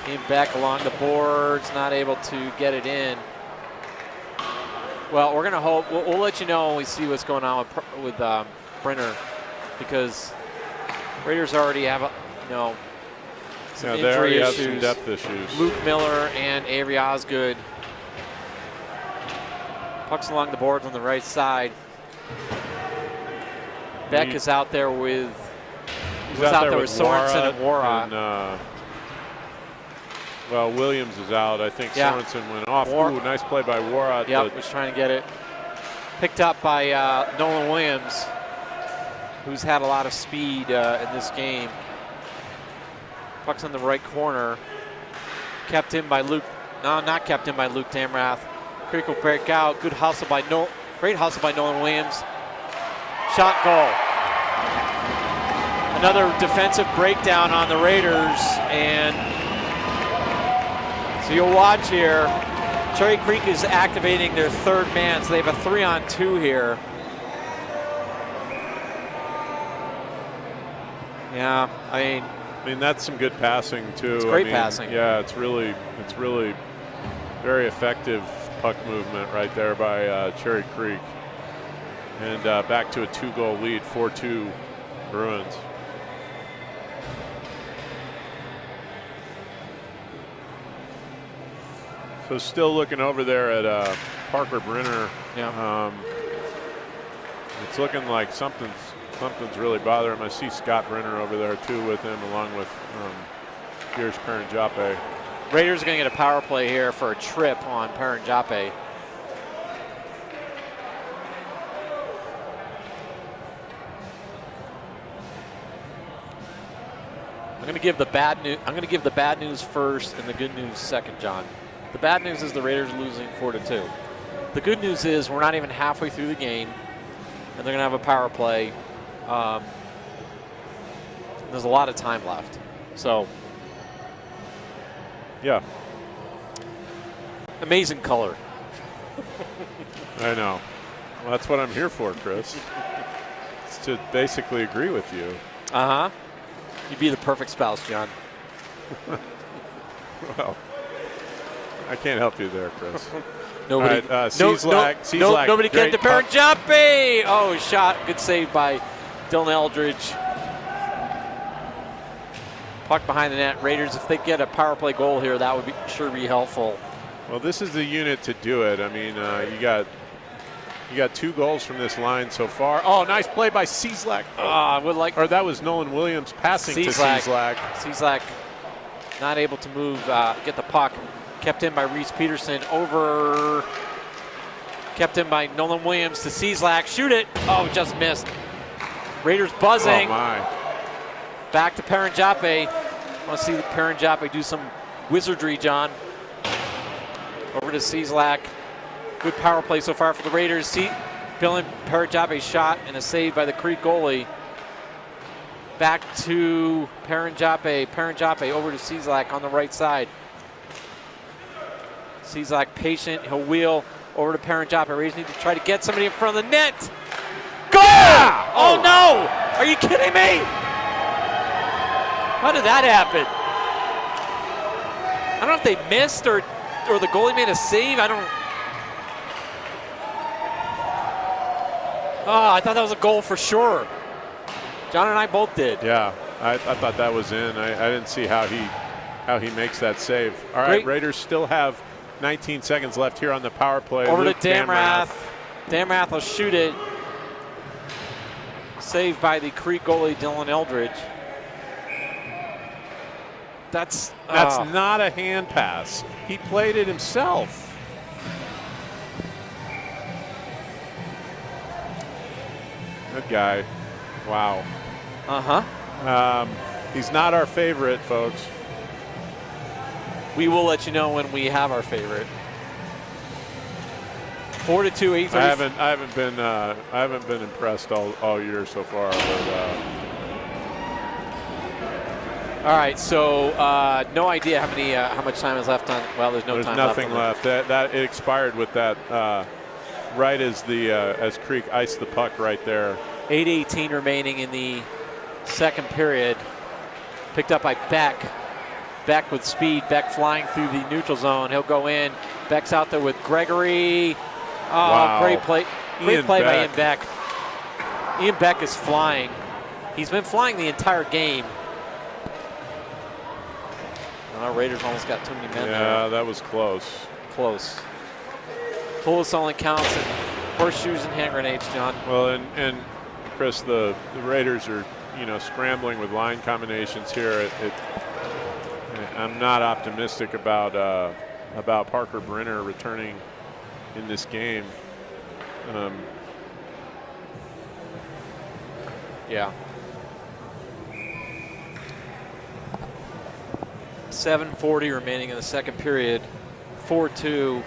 Ian Beck along the boards, not able to get it in. Well, we're going to hope. We'll let you know when we see what's going on with Brenner, because Raiders already have some injury issues. Some depth issues. Luke Miller and Avery Osgood. Pucks along the boards on the right side. Beck is out there with. He's out there with Sorensen and Warrock. Well, Williams is out. I think Sorensen went off. Ooh, nice play by Warrock. Yep, was trying to get it. Picked up by Nolan Williams, who's had a lot of speed in this game. Puck's in the right corner. Kept in by Luke. No, not kept in by Luke Damrath. Creek will break out. Good hustle by great hustle by Nolan Williams. Shot, goal. Another defensive breakdown on the Raiders, and so you'll watch here. Cherry Creek is activating their third man, so they have a 3-on-2 here. Yeah, I mean that's some good passing too. It's great passing. Yeah, it's really very effective puck movement right there by Cherry Creek, and back to a 2-goal lead, 4-2 Bruins. So still looking over there at Parker Brenner. Yeah. It's looking like something's really bothering him. I see Scott Brenner over there too with him, along with Girish Paranjape. Raiders are going to get a power play here for a trip on Paranjape. I'm going to give the bad news. I'm going to give the bad news first and the good news second, John. The bad news is the Raiders are losing 4-2. The good news is we're not even halfway through the game, and they're going to have a power play. There's a lot of time left, so yeah. Amazing color. I know. Well, that's what I'm here for, Chris. It's to basically agree with you. Uh-huh. You'd be the perfect spouse, John. Well, I can't help you there, Chris. Nobody. Right, Cieslak, nobody came great to Paranjape. Oh, shot. Good save by Dylan Eldridge. Puck behind the net. Raiders, if they get a power play goal here, that would sure be helpful. Well, this is the unit to do it. I mean, you got 2 goals from this line so far. Oh, nice play by Cieslak. I would like. Or that was Nolan Williams passing to Cieslak. Cieslak not able to move, get the puck. Kept in by Reese Peterson. Kept in by Nolan Williams to Cieslak. Shoot it. Oh, just missed. Raiders buzzing. Oh, my. Back to Paranjape. I want to see Paranjape do some wizardry, John. Over to Cieslak. Good power play so far for the Raiders. Dylan Paranjape's shot and a save by the Creek goalie. Back to Paranjape. Paranjape over to Cieslak on the right side. Cieslak patient. He'll wheel over to Paranjape. Raiders need to try to get somebody in front of the net. Goal! Yeah! Oh, no! Are you kidding me? How did that happen? I don't know if they missed or the goalie made a save. I don't. Oh, I thought that was a goal for sure. John and I both did. Yeah, I thought that was in. I didn't see how he makes that save. All right, Great. Raiders still have 19 seconds left here on the power play. Over Luke to Damrath. Damrath will shoot it. Saved by the Creek goalie, Dylan Eldridge. That's not a hand pass. He played it himself. Good guy. Wow. Uh-huh. He's not our favorite, folks. We will let you know when we have our favorite. 4-2, 8-30. I haven't been impressed all year so far. But, all right, so no idea how much time is left on. Well, there's no time left. There's nothing left. That it expired with that right as Creek iced the puck right there. 8:18 remaining in the second period. Picked up by Beck. Beck with speed. Beck flying through the neutral zone. He'll go in. Beck's out there with Gregory. Oh, wow. Great play. Great play by Ian Beck. Ian Beck is flying. He's been flying the entire game. Raiders almost got too many men there. Yeah, that was close. Close. Pull-us only counts and horseshoes and hand grenades, John. Well, and Chris, the Raiders are scrambling with line combinations here. I'm not optimistic about Parker Brenner returning in this game. Yeah. 7:40 remaining in the second period. 4-2.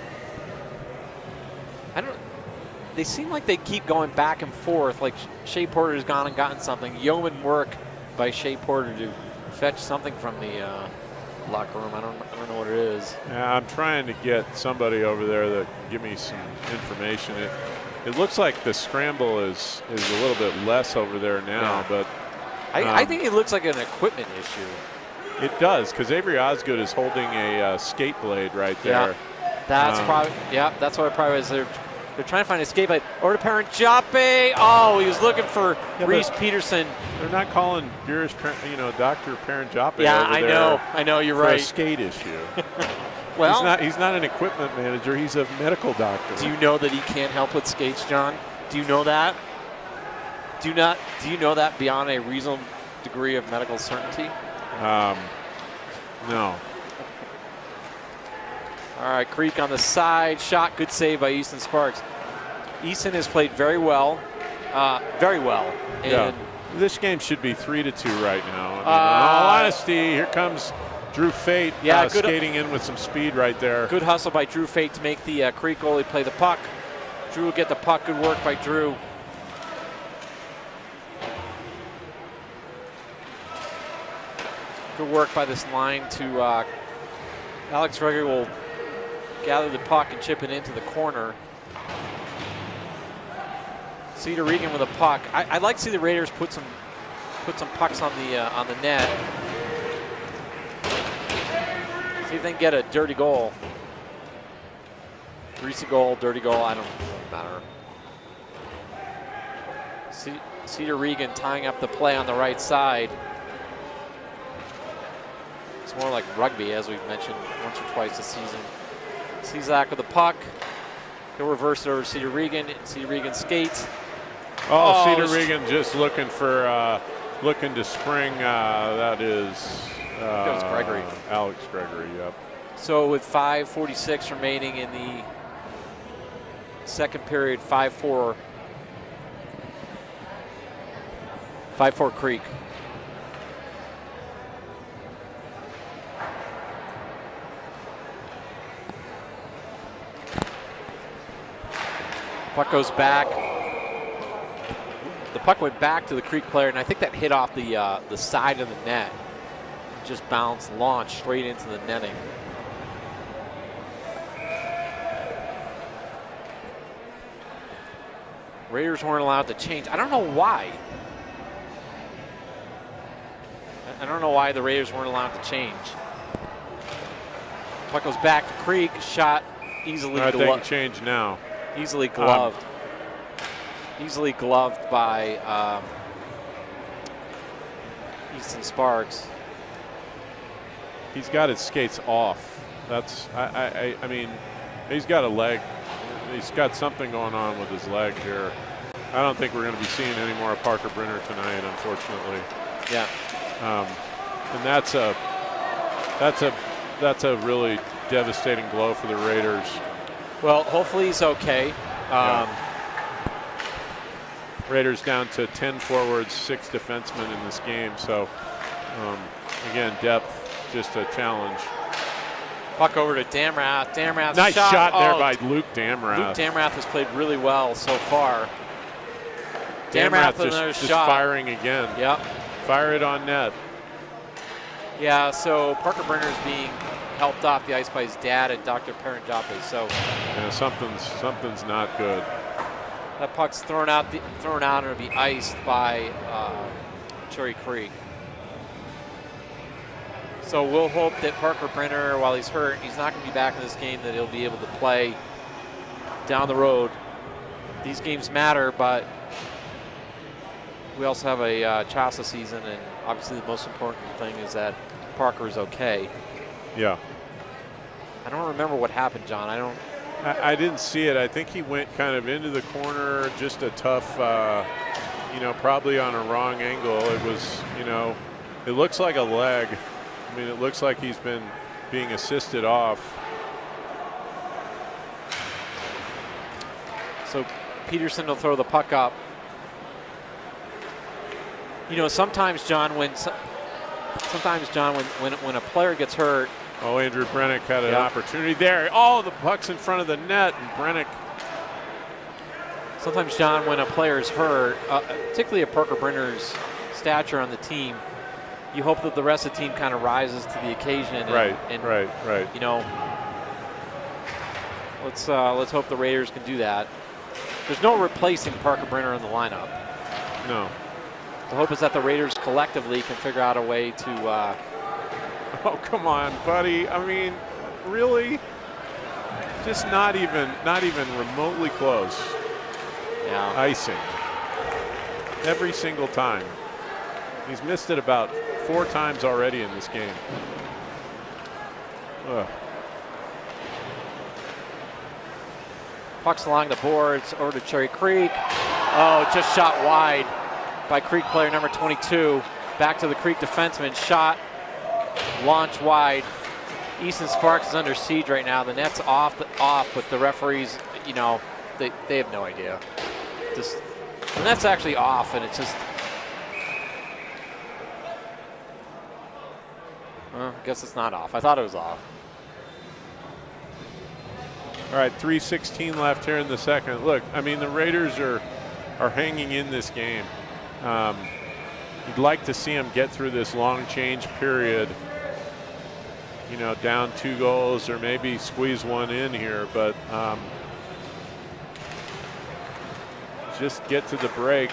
They seem like they keep going back and forth. Like Shea Porter's gone and gotten something. Yeoman work by Shea Porter to fetch something from the locker room. I don't know what it is. Yeah, I'm trying to get somebody over there that can give me some information. It looks like the scramble is a little bit less over there now, yeah. But I think it looks like an equipment issue. It does, because Avery Osgood is holding a skate blade right there. Yeah, that's probably. Yeah, that's what it probably is. They're trying to find a skate blade. Over to Paranjape. Oh, he was looking for Reese Peterson. They're not calling Dr. Paranjape. Yeah, over there I know. You're for right. A skate issue. Well, he's not an equipment manager. He's a medical doctor. Do you know that he can't help with skates, John? Do you know that? Do you know that beyond a reasonable degree of medical certainty? No. All right, Creek on the side. Shot, good save by Easton Sparks. Easton has played very well. Very well. And yeah. This game should be 3-2 right now. I mean, in all honesty, here comes Drew Fate skating in with some speed right there. Good hustle by Drew Fate to make the Creek goalie play the puck. Drew will get the puck. Good work by Drew. Good work by this line to Alex Gregory will gather the puck and chip it into the corner. Cedar Regan with a puck. I'd like to see the Raiders put some pucks on the net. See if they can get a dirty goal. Greasy goal, dirty goal, I don't matter. Cedar Regan tying up the play on the right side. It's more like rugby, as we've mentioned once or twice this season. Cezak with the puck. He'll reverse it over to Cedar Regan. Cedar Regan skates. Cedar Regan just looking for looking to spring. That is Gregory. Alex Gregory. Yep. So with 5:46 remaining in the second period, 5-4. 5-4 Creek. Puck goes back. The puck went back to the Creek player, and I think that hit off the side of the net. Just bounced, launched straight into the netting. Raiders weren't allowed to change. I don't know why. I don't know why the Raiders weren't allowed to change. Puck goes back to Creek. Shot easily. I think change now. Easily gloved. Easily gloved by Easton Sparks. He's got his skates off. That's I mean, he's got a leg. He's got something going on with his leg here. I don't think we're going to be seeing any more of Parker Brenner tonight, unfortunately. Yeah. And that's a really devastating blow for the Raiders. Well, hopefully he's okay. Raiders down to 10 forwards, 6 defensemen in this game. So, again, depth just a challenge. Puck over to Damrath. Damrath nice shot there by Luke Damrath. Luke Damrath has played really well so far. Damrath with another just shot. Firing again. Yep. Fire it on net. Yeah, so Parker Brenner is being helped off the ice by his dad and Dr. Paranjape. So yeah, something's not good. That puck's thrown out and it'll be iced by Cherry Creek. So we'll hope that Parker Brenner, while he's hurt, he's not going to be back in this game, that he'll be able to play down the road. These games matter, but we also have a CHASA season, and obviously the most important thing is that Parker is okay. Yeah. I don't remember what happened, John. I didn't see it. I think he went kind of into the corner, just a tough, probably on a wrong angle. It was, it looks like a leg. I mean, it looks like he's been being assisted off. So Peterson will throw the puck up. Sometimes, John, when a player gets hurt. Oh, Andrew Brennick had an opportunity there. Oh, the puck's in front of the net, and Brennick. Sometimes, John, when a player's hurt, particularly a Parker Brenner's stature on the team, you hope that the rest of the team kind of rises to the occasion. Right. Let's hope the Raiders can do that. There's no replacing Parker Brenner in the lineup. No. The hope is that the Raiders collectively can figure out a way to. Oh, come on, buddy. I mean, really? Just not even remotely close. Yeah. Icing. Every single time. He's missed it about 4 times already in this game. Ugh. Puck's along the boards over to Cherry Creek. Oh, just shot wide by Creek player number 22. Back to the Creek defenseman. Shot, launch wide. Easton Sparks is under siege right now. The net's off, but the referees, you know, they have no idea. Just the net's actually off, and it's just. Well, I guess it's not off. I thought it was off. All right, 3:16 left here in the second. Look, I mean, the Raiders are hanging in this game. You'd like to see them get through this long change period, you know, down 2 goals or maybe squeeze one in here, but just get to the break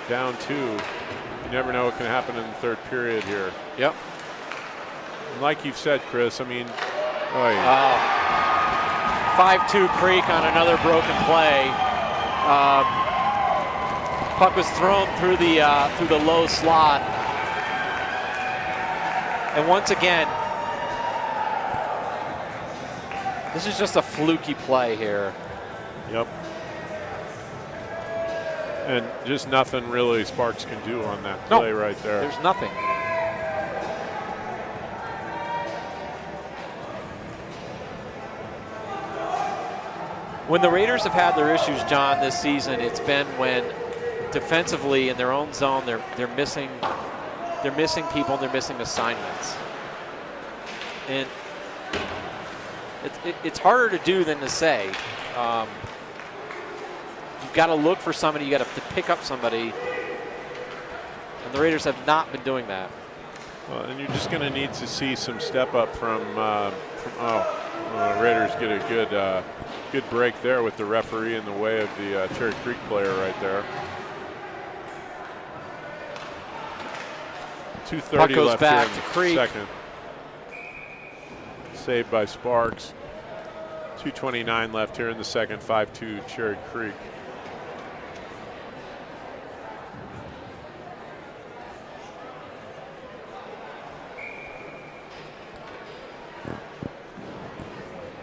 down 2. You never know what can happen in the third period here. Yep. And like you've said, Chris, I mean, 5-2 Creek on another broken play. Puck was thrown through the low slot, and once again, this is just a fluky play here. Yep. And just nothing really Sparks can do on that play right there. There's nothing. When the Raiders have had their issues, John, this season, it's been when defensively in their own zone they're missing people and they're missing assignments. And it's harder to do than to say. You've got to look for somebody. You got to pick up somebody, and the Raiders have not been doing that. Well, and you're just going to need to see some step up from Raiders get a good break there with the referee in the way of the Cherry Creek player right there. 2:30 goes left back here in to the Creek. second. Saved by Sparks. 2:29 left here in the second. 5-2 Cherry Creek.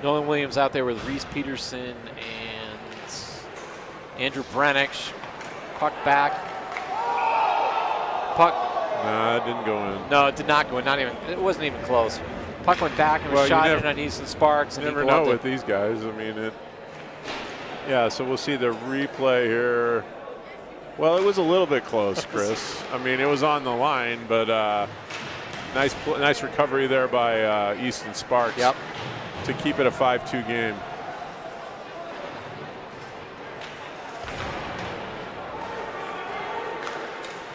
Nolan Williams out there with Reese Peterson and Andrew Brennick. Puck back. Puck. Nah, it didn't go in. No, it did not go in. Not even. It wasn't even close. Puck went back and was shot in on Easton Sparks. You never know with these guys. I mean, yeah, so we'll see the replay here. Well, it was a little bit close, Chris. I mean, it was on the line, but nice recovery there by Easton Sparks. Yep. To keep it a 5-2 game.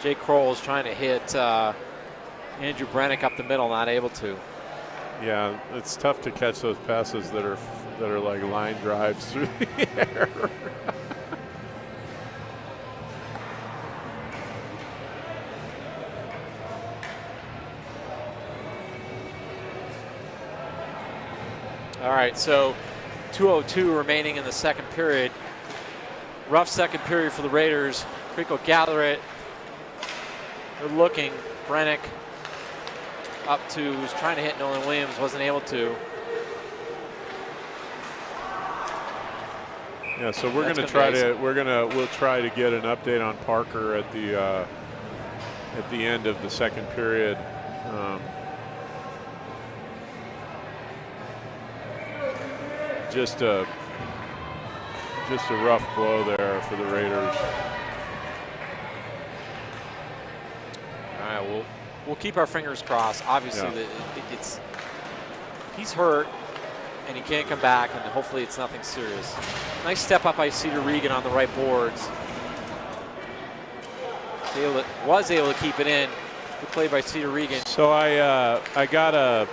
Jay Kroll is trying to hit Andrew Brennick up the middle, not able to. Yeah, it's tough to catch those passes that are like line drives through the air. All right, so 2:02 remaining in the second period. Rough second period for the Raiders. Creek will gather it. They're looking. Brennick up to, was trying to hit Nolan Williams, wasn't able to. Yeah, so we're going to try to we'll try to get an update on Parker at the end of the second period. Just a rough blow there for the Raiders. All right, we'll keep our fingers crossed. Obviously, he's hurt and he can't come back, and hopefully it's nothing serious. Nice step up by Cedar Regan on the right boards. Was able to keep it in. Good play by Cedar Regan. So I got a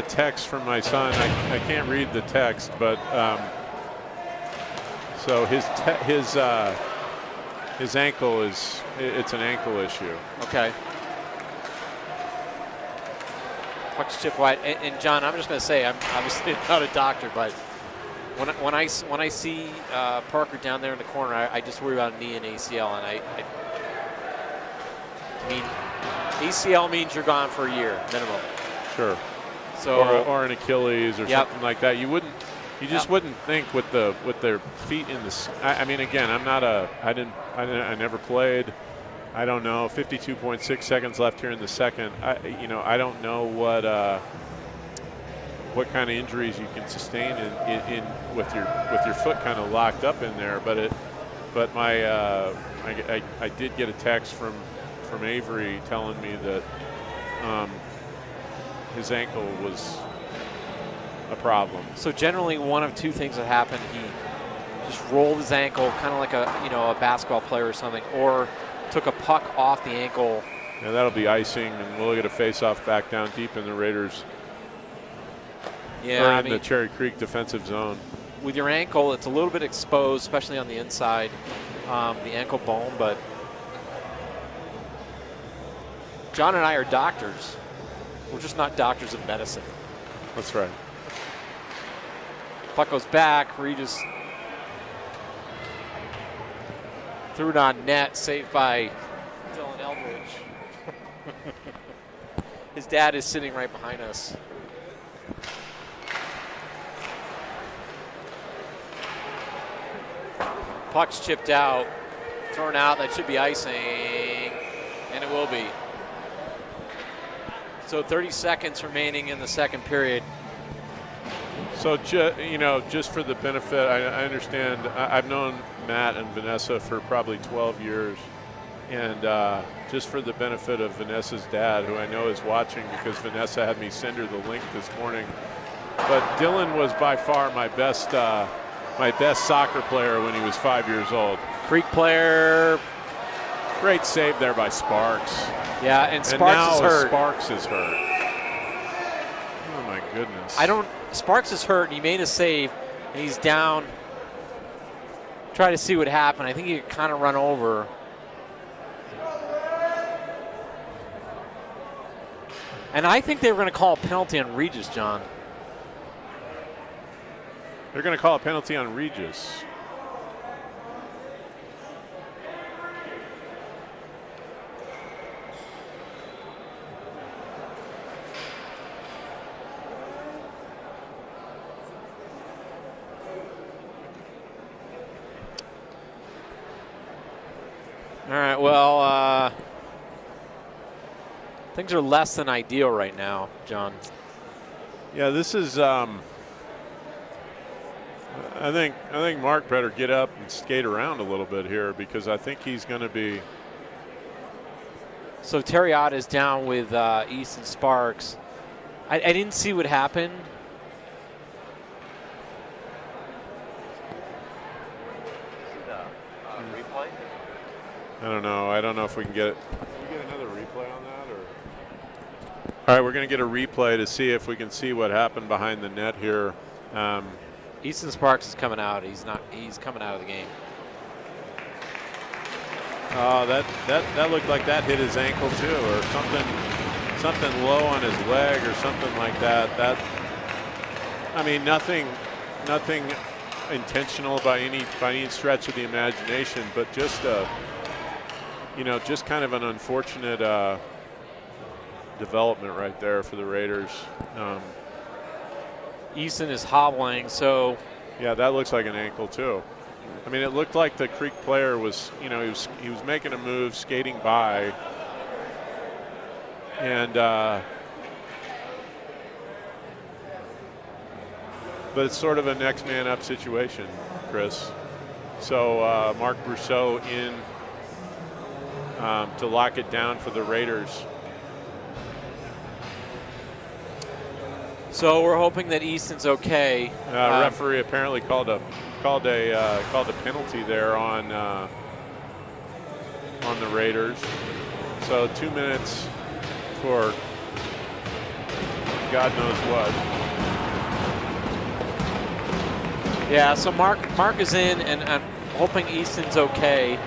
text from my son. I can't read the text, but so his ankle it's an ankle issue. Okay. Puck's chip wide, and John, I'm just going to say, I'm obviously not a doctor, but when I see Parker down there in the corner, I just worry about a knee and ACL, and I mean, ACL means you're gone for a year minimum. Sure. So or an Achilles or something like that. You just wouldn't think with their feet in the. I mean, again, I never played. I don't know. 52.6 seconds left here in the second. I don't know what kind of injuries you can sustain in with your foot kind of locked up in there. But I did get a text from Avery telling me that his ankle was a problem. So generally, one of two things that happened: he just rolled his ankle, kind of like a basketball player or something, or took a puck off the ankle. And that'll be icing, and we'll get a face-off back down deep in the Raiders. Yeah, the Cherry Creek defensive zone. With your ankle, it's a little bit exposed, especially on the inside, the ankle bone. But John and I are doctors. We're just not doctors of medicine. That's right. Puck goes back. Regis threw it on net, saved by Dylan Eldridge. His dad is sitting right behind us. Puck's chipped out, thrown out. That should be icing, and it will be. So 30 seconds remaining in the second period. So, just for the benefit, I understand. I've known Matt and Vanessa for probably 12 years. And just for the benefit of Vanessa's dad, who I know is watching because Vanessa had me send her the link this morning. But Dylan was by far my best soccer player when he was 5 years old. Creek player. Great save there by Sparks. Yeah, and Sparks is hurt. Sparks is hurt. Oh my goodness. Sparks is hurt, and he made a save, and he's down. Try to see what happened. I think he kind of run over. And I think they were going to call a penalty on Regis, John. They're going to call a penalty on Regis. All right, well, things are less than ideal right now, John. Yeah, this is. I think Mark better get up and skate around a little bit here because I think he's going to be. So Terriot is down with Easton Sparks. I didn't see what happened. Replay? I don't know. I don't know if we can get it. Can we get another replay on that? Or? All right, we're going to get a replay to see if we can see what happened behind the net here. Easton Sparks is coming out. He's coming out of the game. Oh, that looked like that hit his ankle too, or something low on his leg, or something like that. I mean, nothing intentional by any stretch of the imagination, but just just kind of an unfortunate development right there for the Raiders. Easton is hobbling, so. Yeah, that looks like an ankle too. I mean, it looked like the Creek player was, he was making a move, skating by, and but it's sort of a next man up situation, Chris. So Mark Brousseau in to lock it down for the Raiders. So we're hoping that Easton's okay. Referee apparently called a penalty there on the Raiders. So 2 minutes for God knows what. Yeah. So Mark is in, and I'm hoping Easton's okay.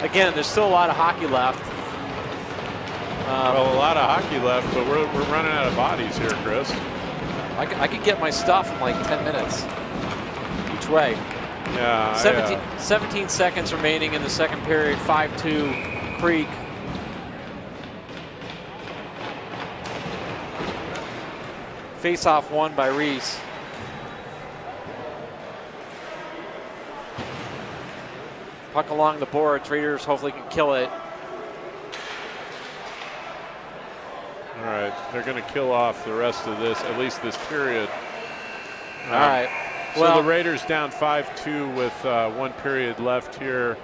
Again, there's still a lot of hockey left. Well, a lot of hockey left, but we're running out of bodies here, Chris. I could get my stuff in like 10 minutes each way. Yeah. 17 seconds remaining in the second period. 5-2 Creek. Face-off won by Reese. Puck along the boards. Raiders hopefully can kill it. All right, they're going to kill off the rest of this, at least this period. All right. So Well, the Raiders down 5-2 with 1 period left here.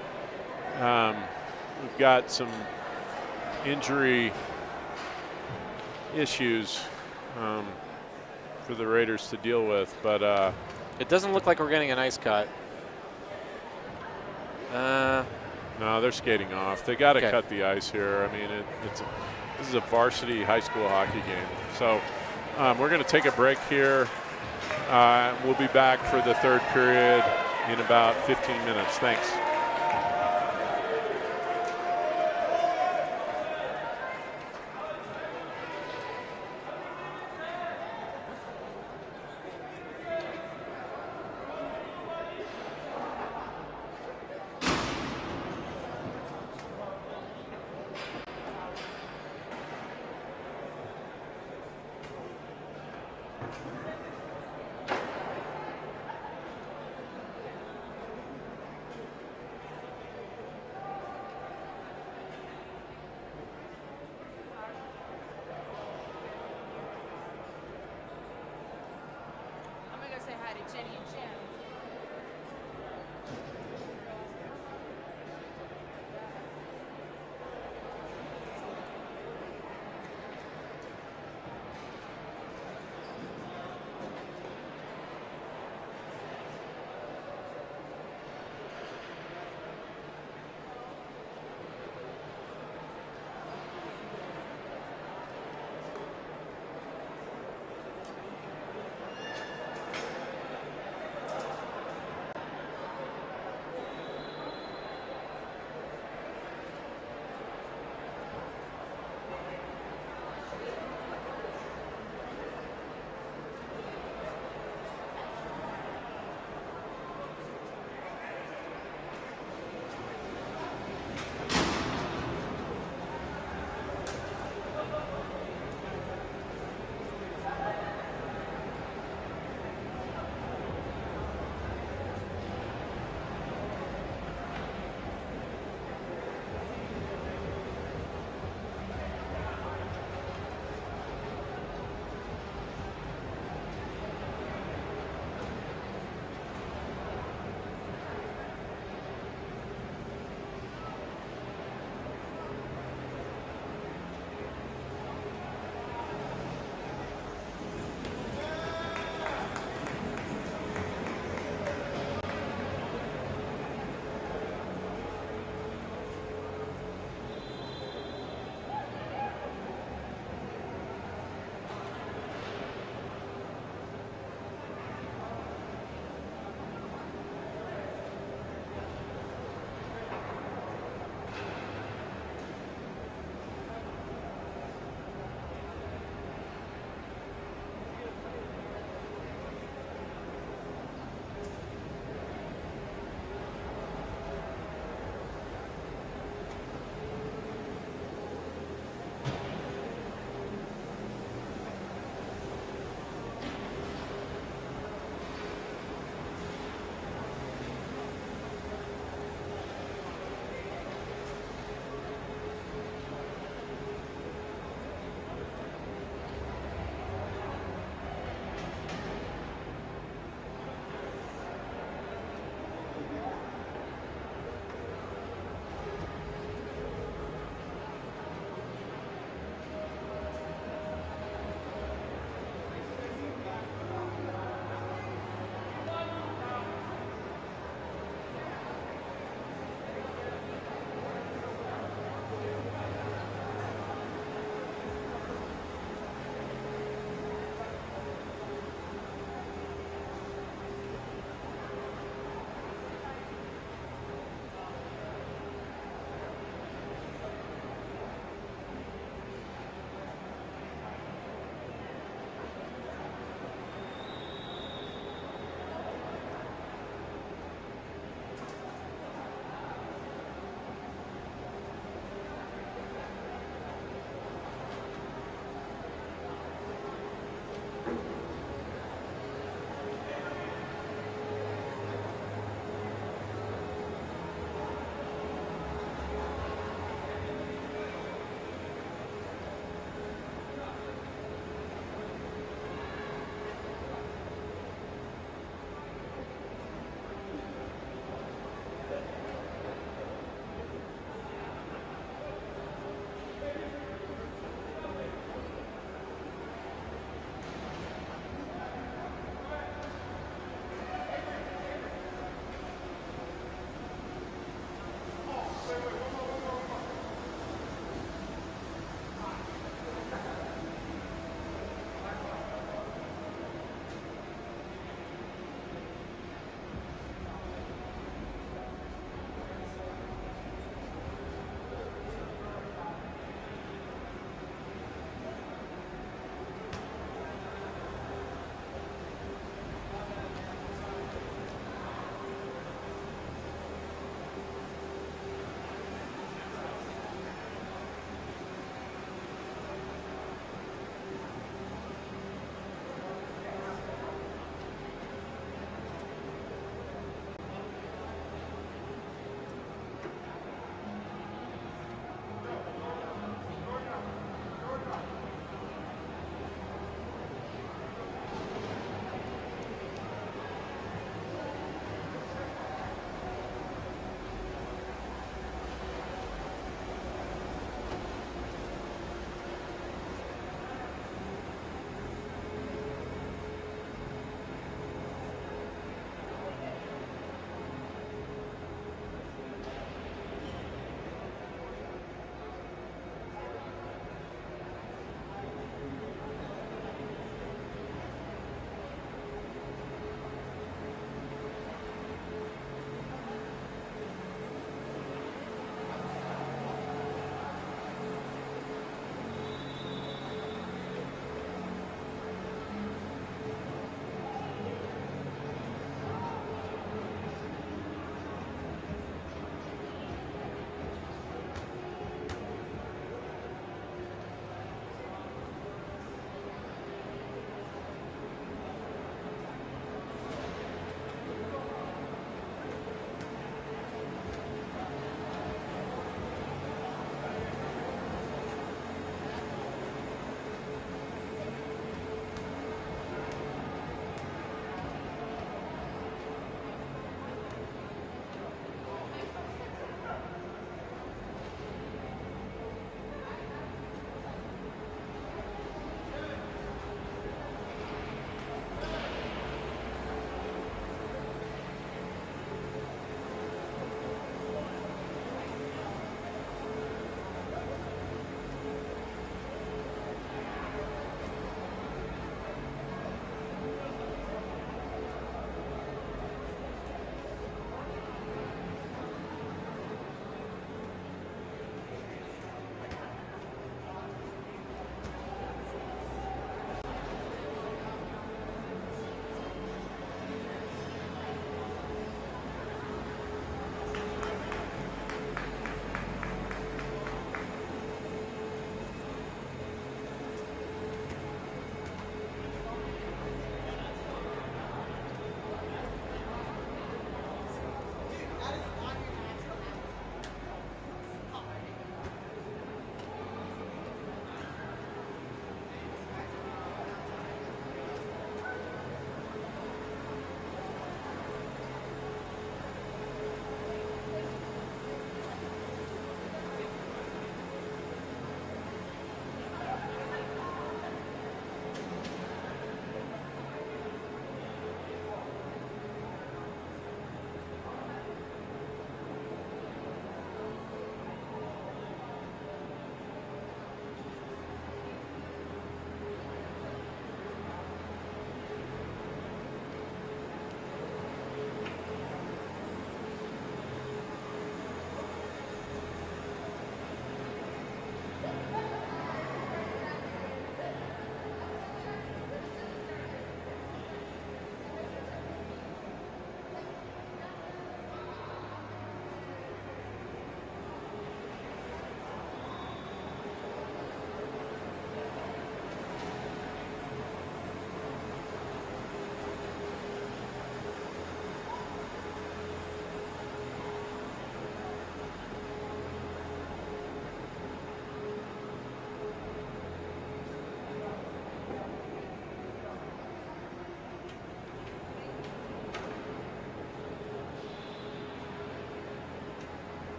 We've got some injury issues for the Raiders to deal with, but it doesn't look like we're getting an ice cut. no, they're skating off. They got to Okay. cut the ice here. I mean, this is a varsity high school hockey game. So we're going to take a break here. We'll be back for the third period in about 15 minutes. Thanks.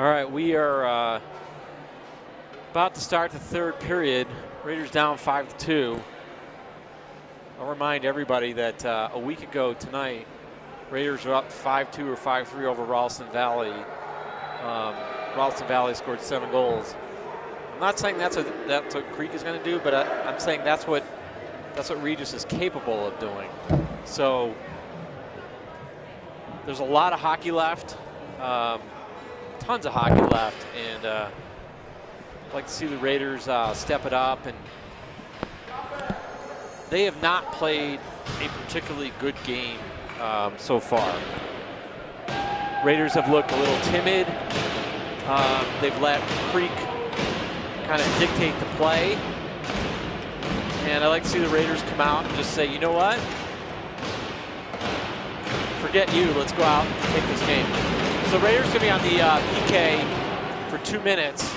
All right, we are about to start the third period. Raiders down 5-2. I'll remind everybody that a week ago tonight, Raiders were up 5-2 or 5-3 over Ralston Valley. Ralston Valley scored 7 goals. I'm not saying that's what Creek is going to do, but I'm saying that's what Regis is capable of doing. So there's a lot of hockey left, tons of hockey left, and I'd like to see the Raiders step it up. And they have not played a particularly good game so far. Raiders have looked a little timid. They've let Creek kind of dictate the play. And I'd like to see the Raiders come out and just say, you know what? Forget you, let's go out and take this game. So Raiders going to be on the PK for 2 minutes.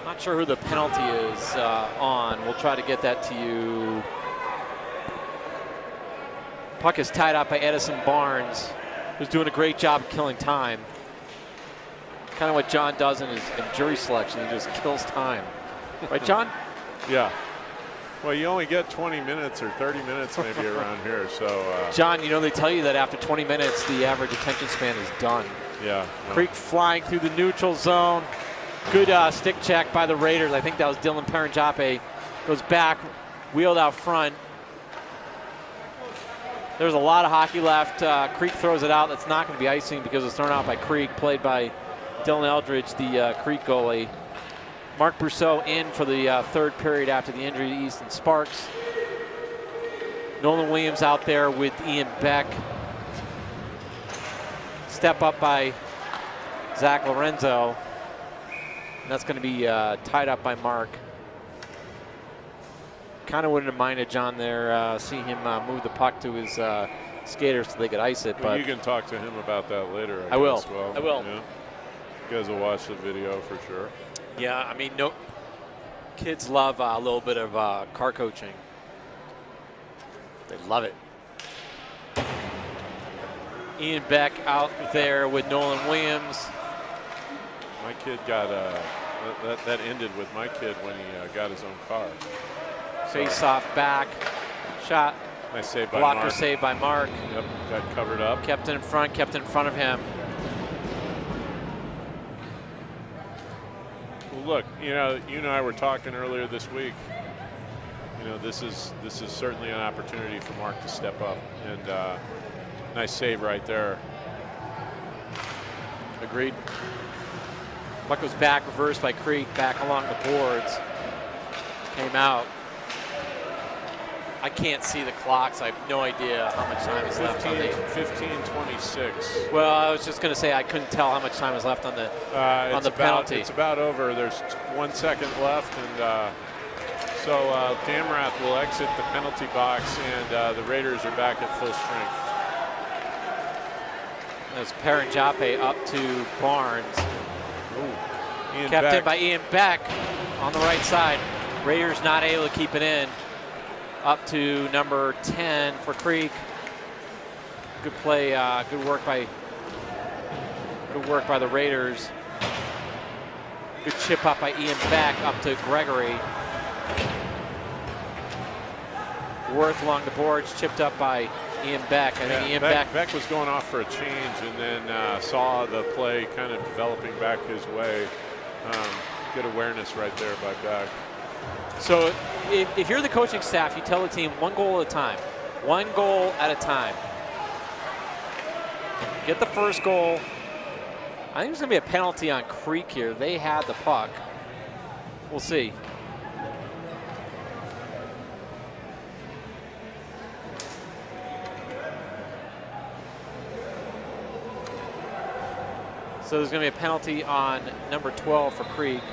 Not sure who the penalty is on. We'll try to get that to you. Puck is tied up by Edison Barnes, who's doing a great job of killing time. Kind of what John does in jury selection. He just kills time. Right, John? Yeah. Well, you only get 20 minutes or 30 minutes maybe around here. So, John, you know they tell you that after 20 minutes, the average attention span is done. Yeah. No. Creek flying through the neutral zone. Good stick check by the Raiders. I think that was Dylan Paranjape. Goes back, wheeled out front. There's a lot of hockey left. Creek throws it out. That's not going to be icing because it's thrown out by Creek, played by Dylan Eldridge, the Creek goalie. Mark Brousseau in for the third period after the injury to Easton Sparks. Nolan Williams out there with Ian Beck. Step up by Zach Lorenzo. And that's going to be tied up by Mark. Kind of wouldn't have minded John there, see him move the puck to his skaters so they could ice it. Well, but you can talk to him about that later. I will. Well, I will. Yeah. You guys will watch the video for sure. Yeah, I mean, no, kids love a little bit of car coaching. They love it. Ian Beck out there with Nolan Williams. My kid got that ended with my kid when he got his own car. Face off back, shot. Nice save by Blocker Mark. save by Mark. Yep, got covered up. Kept in front of him. Well, look, you and I were talking earlier this week. This is certainly an opportunity for Mark to step up, and nice save right there. Agreed. Puck goes back, reversed by Creek, back along the boards. Came out. I can't see the clocks. I have no idea how much time is left on the 15:26. Well, I was just going to say I couldn't tell how much time is left on the penalty. It's about over. There's 1 second left, and so Damrath will exit the penalty box, and the Raiders are back at full strength. There's Paranjape up to Barnes. Ian Kept Beck. in by Ian Beck on the right side. Raiders not able to keep it in. Up to number 10 for Creek. Good play, good work by the Raiders. Good chip up by Ian Beck up to Gregory. Worth along the boards, chipped up by Ian Beck. I think Ian Beck was going off for a change, and then saw the play kind of developing back his way. Good awareness right there by Beck. So if you're the coaching staff, you tell the team 1 goal at a time. 1 goal at a time. Get the first goal. I think there's going to be a penalty on Creek here. They had the puck. We'll see. So there's going to be a penalty on number 12 for Creek.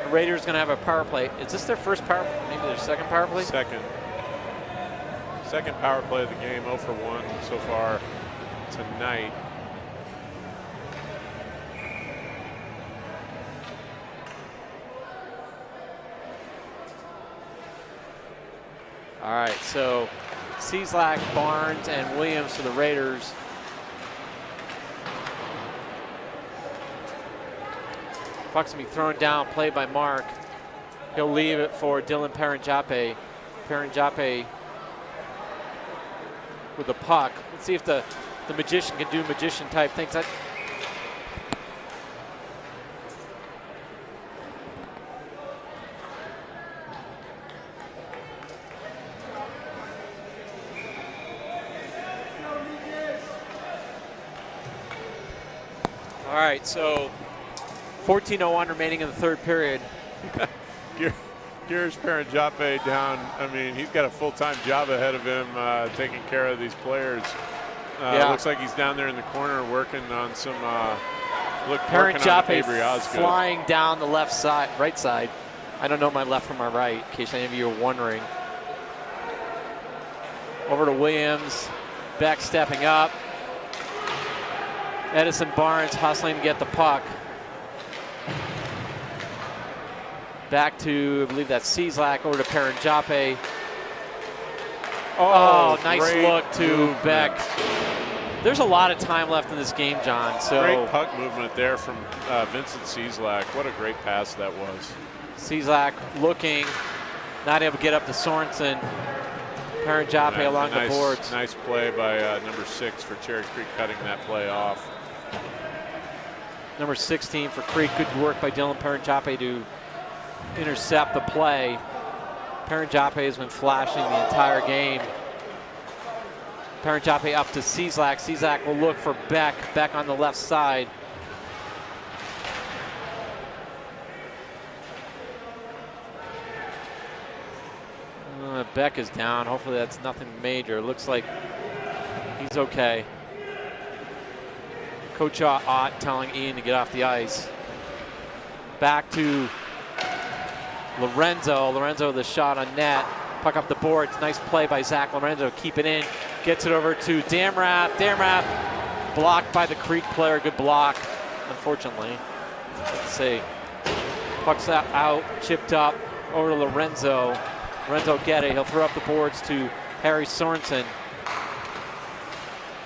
The Raiders going to have a power play. Is this their first power play? Maybe their second power play? Second power play of the game, 0 for 1 so far tonight. All right, so Cieslak, Barnes, and Williams for the Raiders. Puck's gonna be thrown down, played by Mark. He'll leave it for Dylan Paranjape. Paranjape with the puck. Let's see if the magician can do magician type things. All right, so 14:01 remaining in the third period. Here's Paranjape down. I mean, he's got a full-time job ahead of him taking care of these players. Looks like he's down there in the corner working on some Paranjape flying down the left side, right side. I don't know my left from my right, in case any of you are wondering. Over to Williams. Beck stepping up. Edison Barnes hustling to get the puck. Back to, I believe that's Cieslak, over to Paranjape. Oh, nice look to Beck. There's a lot of time left in this game, John. So great puck movement there from Vincent Cieslak. What a great pass that was. Cieslak looking, not able to get up to Sorensen. Paranjape along the boards. Nice play by number 6 for Cherry Creek, cutting that play off. Number 16 for Creek. Good work by Dylan Paranjape to intercept the play. Paranjape has been flashing the entire game. Paranjape up to Cieslak. Cieslak will look for Beck. Beck on the left side. Beck is down. Hopefully that's nothing major. Looks like he's okay. Coach Ott telling Ian to get off the ice. Back to Lorenzo. Lorenzo with a shot on net. Puck up the boards. Nice play by Zach Lorenzo. Keep it in. Gets it over to Damrath. Damrath blocked by the Creek player. Good block, unfortunately. Let's see. Puck's out, chipped up over to Lorenzo. Lorenzo get it. He'll throw up the boards to Harry Sorensen.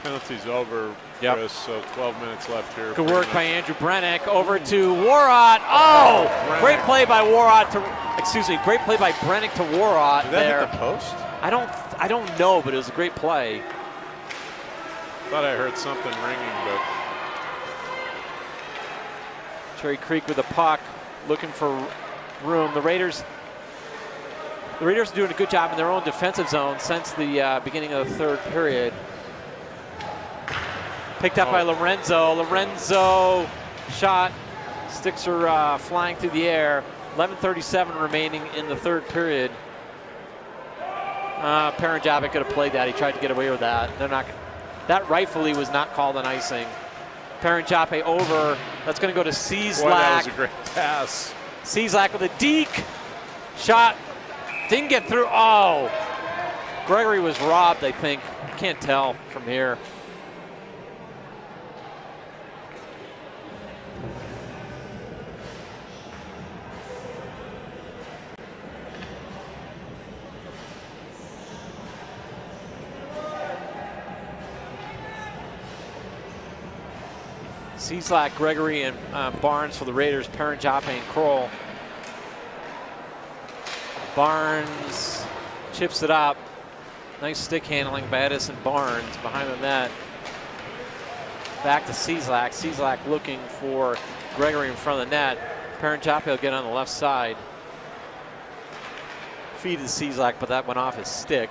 Penalty's over, Chris, so 12 minutes left here. Good work by Andrew Brennick. Over to Warrott. Oh, great play by Warrott great play by Brennick to Warrott. Did that hit the post? I don't know, but it was a great play. Thought I heard something ringing, but. Cherry Creek with the puck, looking for room. The Raiders are doing a good job in their own defensive zone since the beginning of the third period. Picked up by Lorenzo. Lorenzo shot. Sticks are flying through the air. 11:37 remaining in the third period. Paranjape could have played that. He tried to get away with that. That rightfully was not called an icing. Paranjape over. That's going to go to Cieslak. Boy, that was a great pass. Cieslak with a deke. Shot. Didn't get through. Oh. Gregory was robbed, I think. Can't tell from here. Cieslak, Gregory, and Barnes for the Raiders. Paranjape and Kroll. Barnes chips it up. Nice stick handling by Edison Barnes behind the net. Back to Cieslak. Cieslak looking for Gregory in front of the net. Paranjape will get on the left side. Feed to Cieslak, but that went off his stick.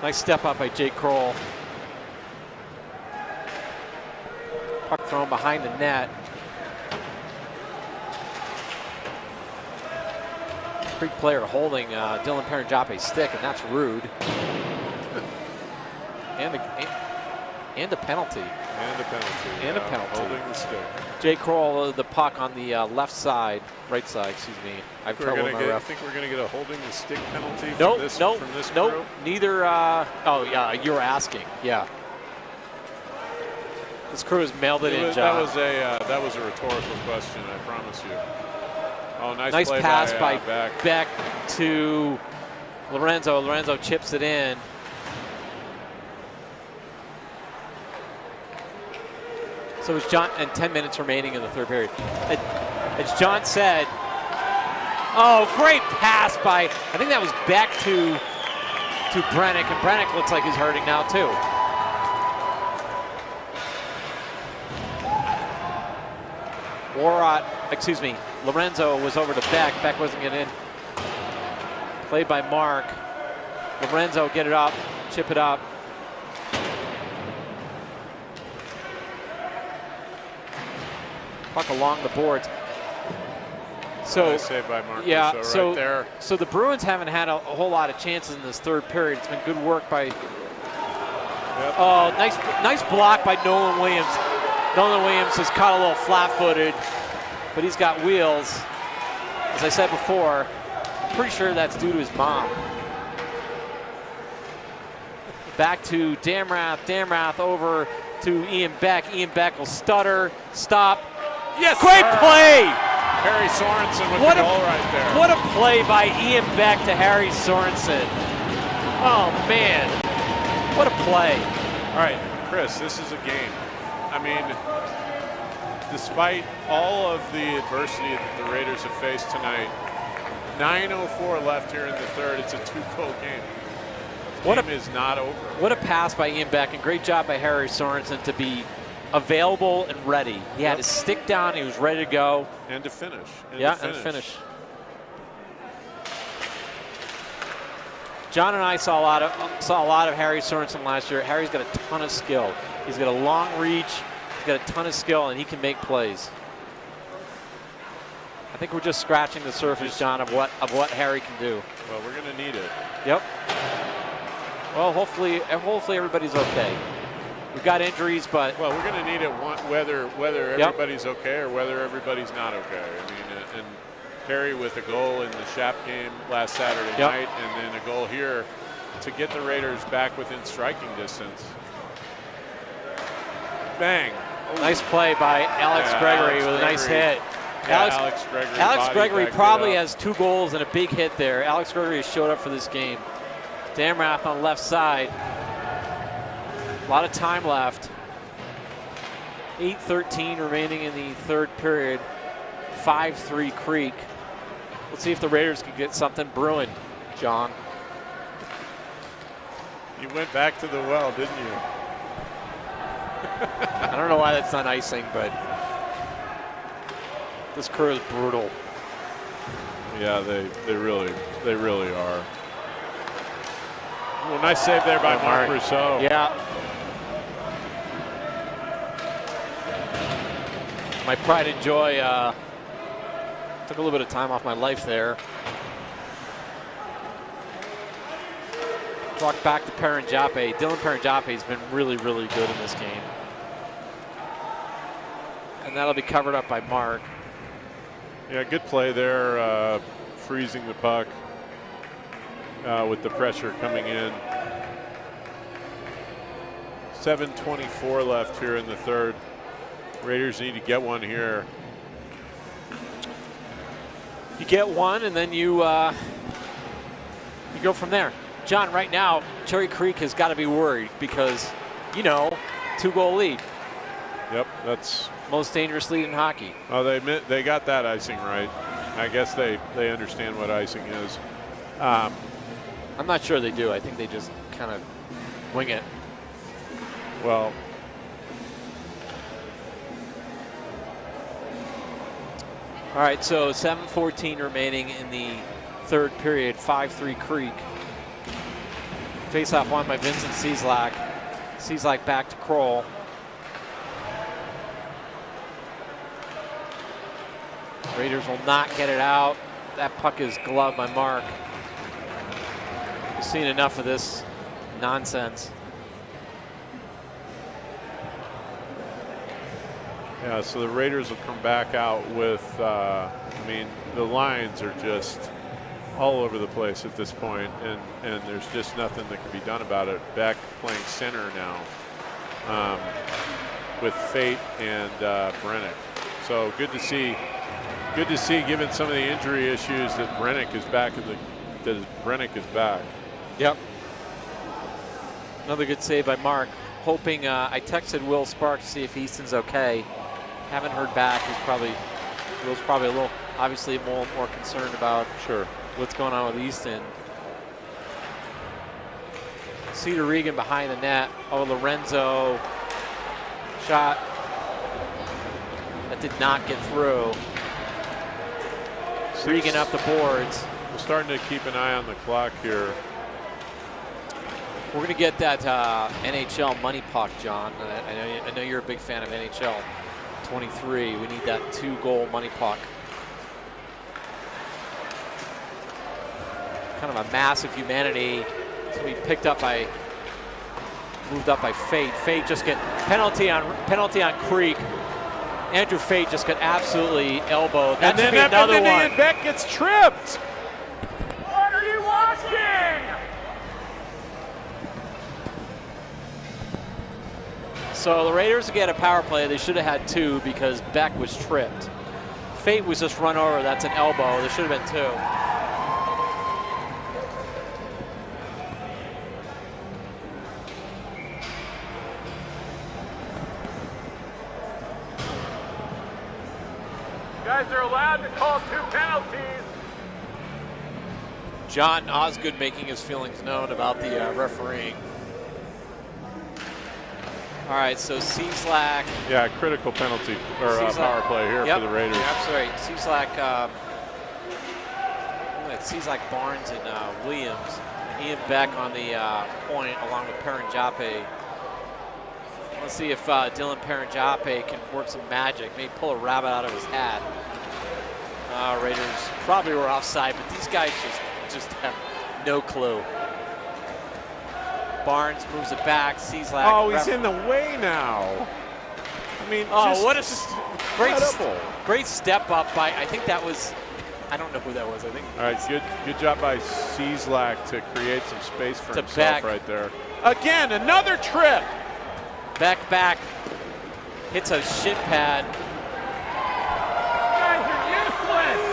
Nice step up by Jake Kroll. Puck thrown behind the net. Creek player holding Dylan Paranjape's stick, and that's rude. and a penalty. And a penalty. Holding the stick. Jay Kroll, the puck on the right side, excuse me. I think we're going to get a holding the stick penalty from this crew? Nope. Neither. Oh, yeah, you were asking. Yeah. This crew has mailed it in, John. That was a rhetorical question, I promise you. Oh, nice pass by Beck. Beck to Lorenzo chips it in. So it's John, and 10 minutes remaining in the third period. As John said, oh, great pass by, I think that was back to Brennick, and Brennick looks like he's hurting now too. Lorenzo was over to Beck. Beck wasn't getting in. Played by Mark. Lorenzo get it up, chip it up. Puck along the boards. So nice save by Mark. Yeah, right there. So the Bruins haven't had a whole lot of chances in this third period. It's been good work by. Yep. Oh, nice block by Nolan Williams. Nolan Williams is caught a little flat-footed, but he's got wheels. As I said before, I'm pretty sure that's due to his mom. Back to Damrath. Damrath over to Ian Beck. Ian Beck will stutter, stop. Yes, great sir. Play. Harry Sorensen with the goal right there. What a play by Ian Beck to Harry Sorensen. Oh, man. What a play. All right, Chris, this is a game. I mean, despite all of the adversity that the Raiders have faced tonight, 9:04 left here in the third. It's a two-goal game. The game is not over. What a pass by Ian Beck, and great job by Harry Sorensen to be available and ready. He had his stick down. He was ready to go. And to finish. And to finish. John and I saw a lot of Harry Sorensen last year. Harry's got a ton of skill. He's got a long reach. He's got a ton of skill, and he can make plays. I think we're just scratching the surface, John, of what Harry can do. Well, we're going to need it. Yep. Well, hopefully everybody's okay. We've got injuries, but well, we're going to need it whether everybody's okay or whether everybody's not okay. I mean, and Harry with a goal in the Shap game last Saturday night, and then a goal here to get the Raiders back within striking distance. Bang! Nice play by Alex Gregory with a nice hit. Alex Gregory probably has 2 goals and a big hit there. Alex Gregory has showed up for this game. Damrath on the left side. A lot of time left. 8:13 remaining in the third period. 5-3 Creek. Let's see if the Raiders can get something brewing, John. You went back to the well, didn't you? I don't know why that's not icing, but this crew is brutal. Yeah, they really are. Well, nice save there by Mark Rousseau. Yeah. My pride and joy took a little bit of time off my life there. Walk back to Paranjape. Dylan Paranjape has been really, really good in this game. And that'll be covered up by Mark. Yeah, good play there, freezing the puck with the pressure coming in. 7:24 left here in the third. Raiders need to get one here. You get one, and then you go from there. John, right now, Cherry Creek has got to be worried because, 2-goal lead. Yep, that's most dangerous lead in hockey. Oh, they got that icing right. I guess they understand what icing is. I'm not sure they do. I think they just kind of wing it. Well, all right, so 7:14 remaining in the third period. 5-3 Creek. Face-off won by Vincent Cieslak. Cieslak back to Kroll. Raiders will not get it out. That puck is gloved by Mark. We've seen enough of this nonsense. Yeah, so the Raiders will come back out with, the lines are just all over the place at this point, and there's just nothing that can be done about it. Beck playing center now with Fate and Brennick. So good to see, given some of the injury issues, that Brennick is back in that Brennick is back. Yep. Another good save by Mark. Hoping, I texted Will Sparks to see if Easton's okay. Haven't heard back. Will's probably a little, obviously more concerned about what's going on with Easton. Cedar Regan behind the net. Oh, Lorenzo shot that did not get through. Regan up the boards. We're starting to keep an eye on the clock here. We're going to get that NHL money puck, John. I know you're a big fan of NHL 23. We need that 2-goal money puck. Kind of a mass of humanity. It's going to be picked up by, moved up by Fate. Fate just get penalty on Creek. Andrew Fate just got absolutely elbowed. That should be another one. And Beck gets tripped. What are you watching? So the Raiders get a power play. They should have had 2 because Beck was tripped. Fate was just run over. That's an elbow. There should have been 2. Guys are allowed to call 2 penalties. John Osgood making his feelings known about the refereeing. All right, so Cieslak. Yeah, critical penalty or power play here for the Raiders. That's right. Cieslak, Barnes, and Williams. Ian Beck on the point along with Paranjape. Let's see if Dylan Paranjape can work some magic, maybe pull a rabbit out of his hat. Raiders probably were offside, but these guys just have no clue. Barnes moves it back. Cieslak. Oh, he's in the way now. I mean, what a great step up by. I think that was. I don't know who that was. I think. All right, good job by Cieslak to create some space for himself Beck. right there. Again, another trip. Back. Hits a shin pad. Guys are useless.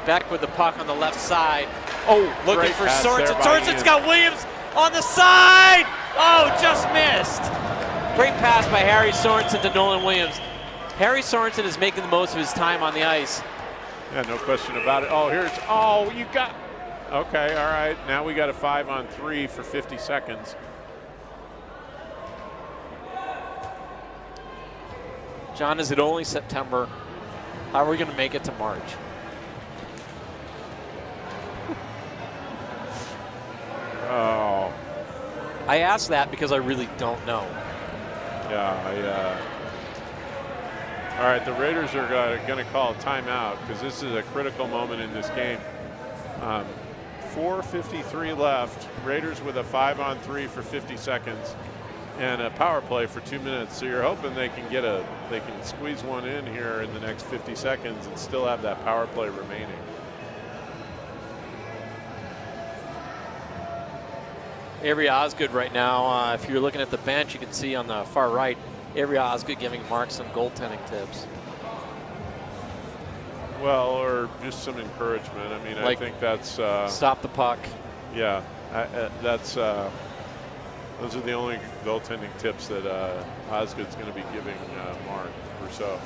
Beck with the puck on the left side. Oh, looking for Sorensen. Sorensen's got Williams on the side. Oh, just missed. Great pass by Harry Sorensen to Nolan Williams. Harry Sorensen is making the most of his time on the ice. Yeah, no question about it. You got. Okay, all right. Now we got a 5-on-3 for 50 seconds. John, is it only September? How are we going to make it to March? Oh. I asked that because I really don't know. Yeah, all right, the Raiders are going to call a timeout because this is a critical moment in this game. 4:53 left. Raiders with a 5-on-3 for 50 seconds and a power play for 2 minutes. So you're hoping they can squeeze one in here in the next 50 seconds and still have that power play remaining. Avery Osgood right now, if you're looking at the bench, you can see on the far right, Avery Osgood giving Mark some goaltending tips. Well, or just some encouragement. I mean, I think that's... stop the puck. Yeah, that's... those are the only goaltending tips that Osgood's going to be giving Mark Rousseau.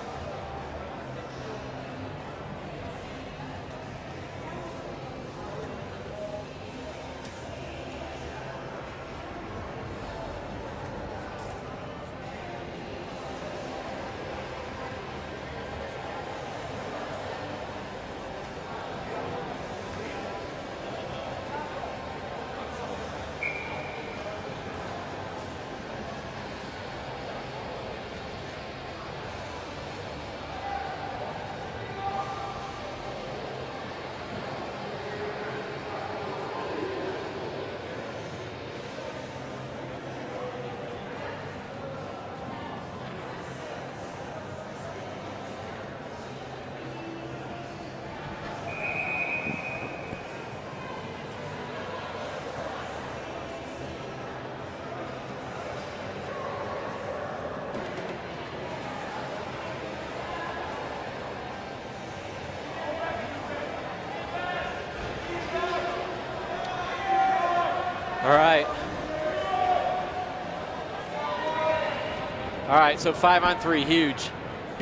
All right, so 5-on-3, huge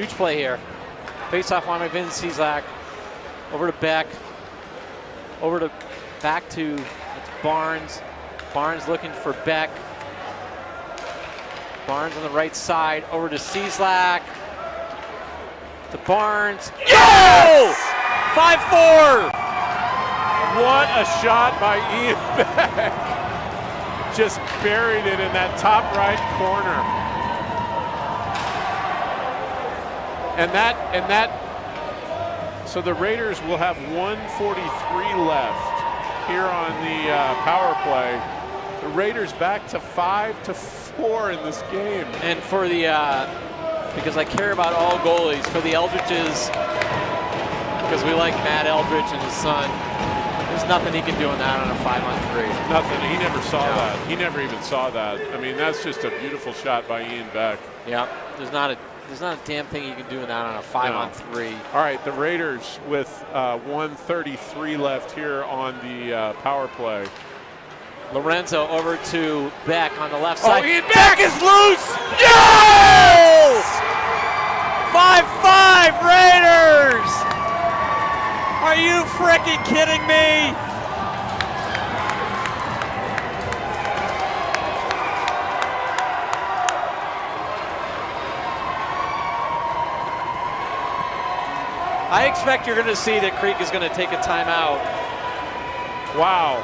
play here. Face-off won by Vince Cieslak. Over to Beck. Back to Barnes. Barnes looking for Beck. Barnes on the right side. Over to Cieslak. To Barnes. Yes! 5-4! What a shot by Ian Beck. Just buried it in that top right corner. So the Raiders will have 1:43 left here on the power play. The Raiders back to 5-4 in this game. And for the, because I care about all goalies, for the Eldridges, because we like Matt Eldridge and his son, there's nothing he can do in that on a 5-on-3. Nothing. He never saw that. He never even saw that. I mean, that's just a beautiful shot by Ian Beck. Yeah, there's not a damn thing you can do in that on a 5-on-3. All right, the Raiders with 1:33 left here on the power play. Lorenzo over to Beck on the left side. Ian Beck is loose! Yes! 5-5 Raiders! Are you freaking kidding me? I expect you're going to see that Creek is going to take a timeout. Wow.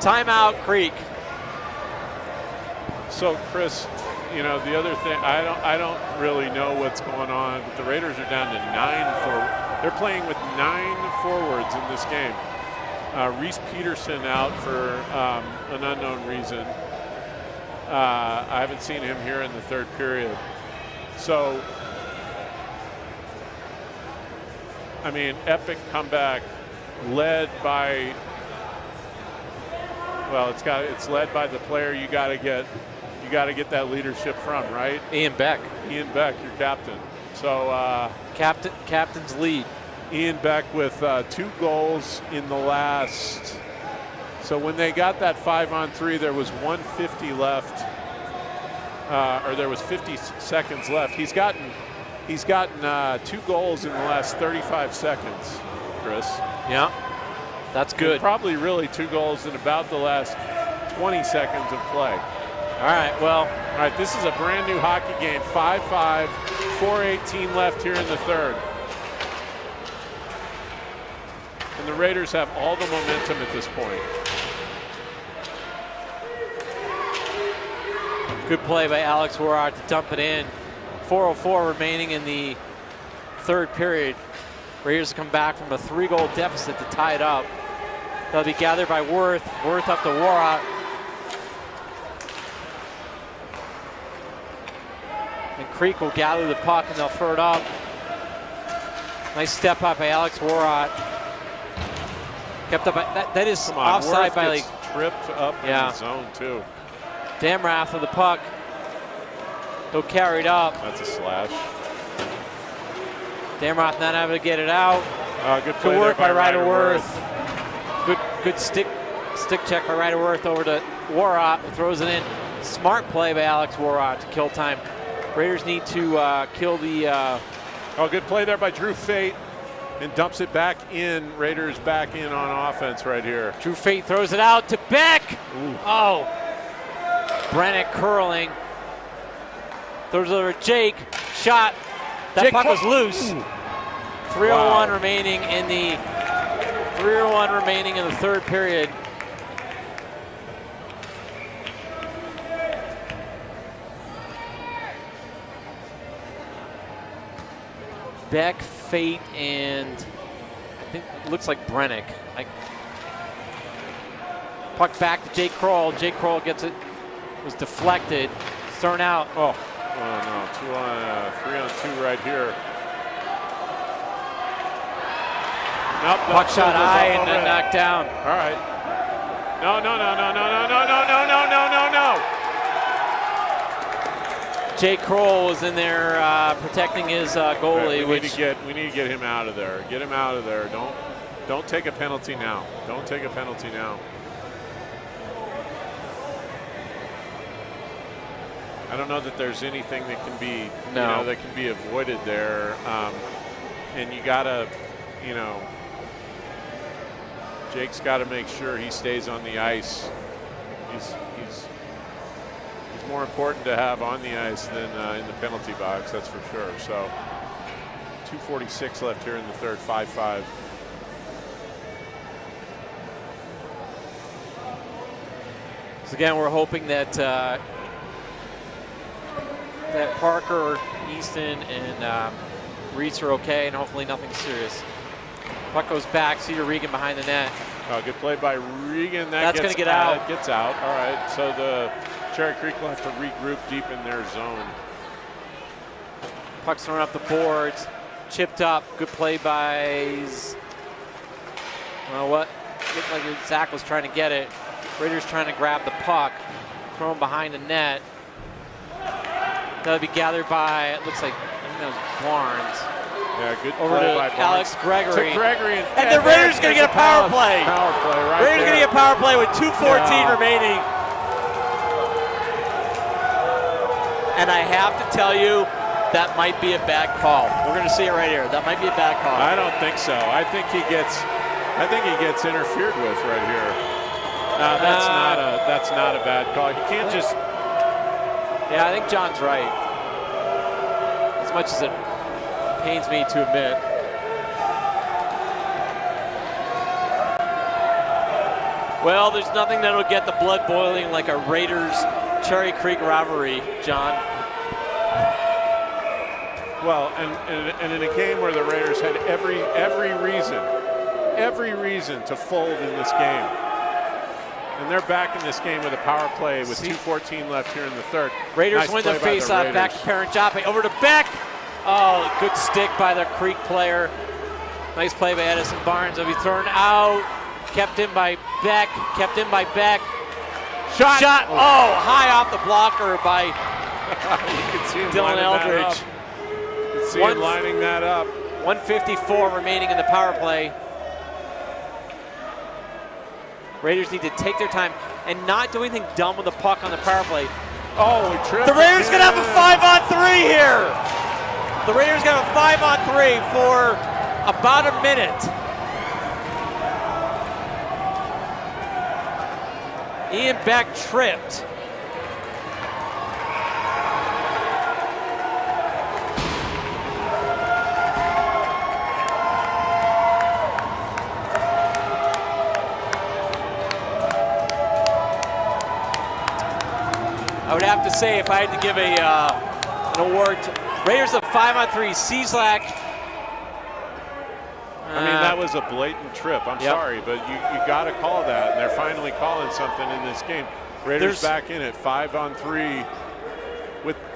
Timeout, Creek. So, Chris, you know, the other thing, I don't really know what's going on, but the Raiders are down to 9 forward. They're playing with 9 forwards in this game. Reese Peterson out for an unknown reason. I haven't seen him here in the third period. So, I mean, epic comeback led by, well, it's led by the player you got to get that leadership from, right? Ian Beck. Ian Beck, your captain. So captain's lead. Ian Beck with 2 goals in the last. So when they got that 5-on-3, there was 1:50 left, or there was 50 seconds left. He's gotten 2 goals in the last 35 seconds, Chris. Yeah, that's good. And probably really 2 goals in about the last 20 seconds of play. All right, well. All right, this is a brand new hockey game. 5-5, 4:18 left here in the third. And the Raiders have all the momentum at this point. Good play by Alex Warart to dump it in. 4:04 remaining in the third period. Raiders come back from a 3-goal deficit to tie it up. They'll be gathered by Worth. Worth up to Warart. And Creek will gather the puck and they'll throw it up. Nice step up by Alex Warart. Kept up. That is offside Worth by gets tripped up in the zone too. Damrath with the puck. He'll carry it up. That's a slash. Damroth not able to get it out. Good play work there by Ryder Worth. Good stick check by Ryder Worth over to Warrat, who throws it in. Smart play by Alex Warrat to kill time. Raiders need to kill the. Good play there by Drew Fate, and dumps it back in. Raiders back in on offense right here. Drew Fate throws it out to Beck. Ooh. Oh, Brennick curling. Throws it over to Jake. Shot. That puck was loose. 3:01 remaining in the 3:01 remaining in the third period. Beck, Fate, and I think it looks like Brennick. Puck back to Jake Kroll. Jake Kroll gets it. Was deflected. It's thrown out. Oh no! 3-on-2 right here. Nope, puck shot high and then knocked down. All right. No. Jake Kroll was in there protecting his goalie. We need to get him out of there. Get him out of there. Don't take a penalty now. Don't take a penalty now. I don't know that there's anything that can be, No. that can be avoided there. And you gotta, Jake's got to make sure he stays on the ice. He's more important to have on the ice than in the penalty box, that's for sure. So 2:46 left here in the third, 5-5. So again, we're hoping that that Parker, Easton, and Reese are okay, and hopefully nothing serious. Puck goes back. Cedar Regan behind the net. Oh, good play by Regan. That's going to get out. Gets out. All right. So the Cherry Creek will have to regroup deep in their zone. Puck's thrown up the boards. Chipped up. Good play by. Well, what? Looked like Zach was trying to get it. Raiders trying to grab the puck. Thrown behind the net. That'll be gathered by, it looks like, I think that was Barnes. Yeah, good Over play to by Barnes. Alex Gregory. To Gregory. And the Raiders going to get a power play. Power play right Raiders going to get a power play with 2:14 remaining. And I have to tell you, that might be a bad call. We're going to see it right here. That might be a bad call. I don't think so. I think he gets interfered with right here. That's not a bad call. You can't just. Yeah, I think John's right. As much as it pains me to admit. Well, there's nothing that'll get the blood boiling like a Raiders Cherry Creek rivalry, John. Well, and in a game where the Raiders had every reason to fold in this game. And they're back in this game with a power play with 2:14 left here in the third. Raiders nice win the play by face-off. Back to Parent-Joppe. Over to Beck. Oh, good stick by the Creek player. Nice play by Edison Barnes. Will be thrown out. Kept in by Beck. Kept in by Beck. Shot. Oh, high off the blocker by you can see him Dylan Eldridge. You can see him lining that up. 1:54 remaining in the power play. Raiders need to take their time and not do anything dumb with the puck on the power play. Oh, he tripped. The Raiders going to have a 5-on-3 here. The Raiders going to have a 5-on-3 for about a minute. Ian Beck tripped. I would have to say, if I had to give an award to Raiders of 5-on-3, Cieslak. I mean, that was a blatant trip. I'm sorry, but you got to call that, and they're finally calling something in this game. Raiders back in it, 5-on-3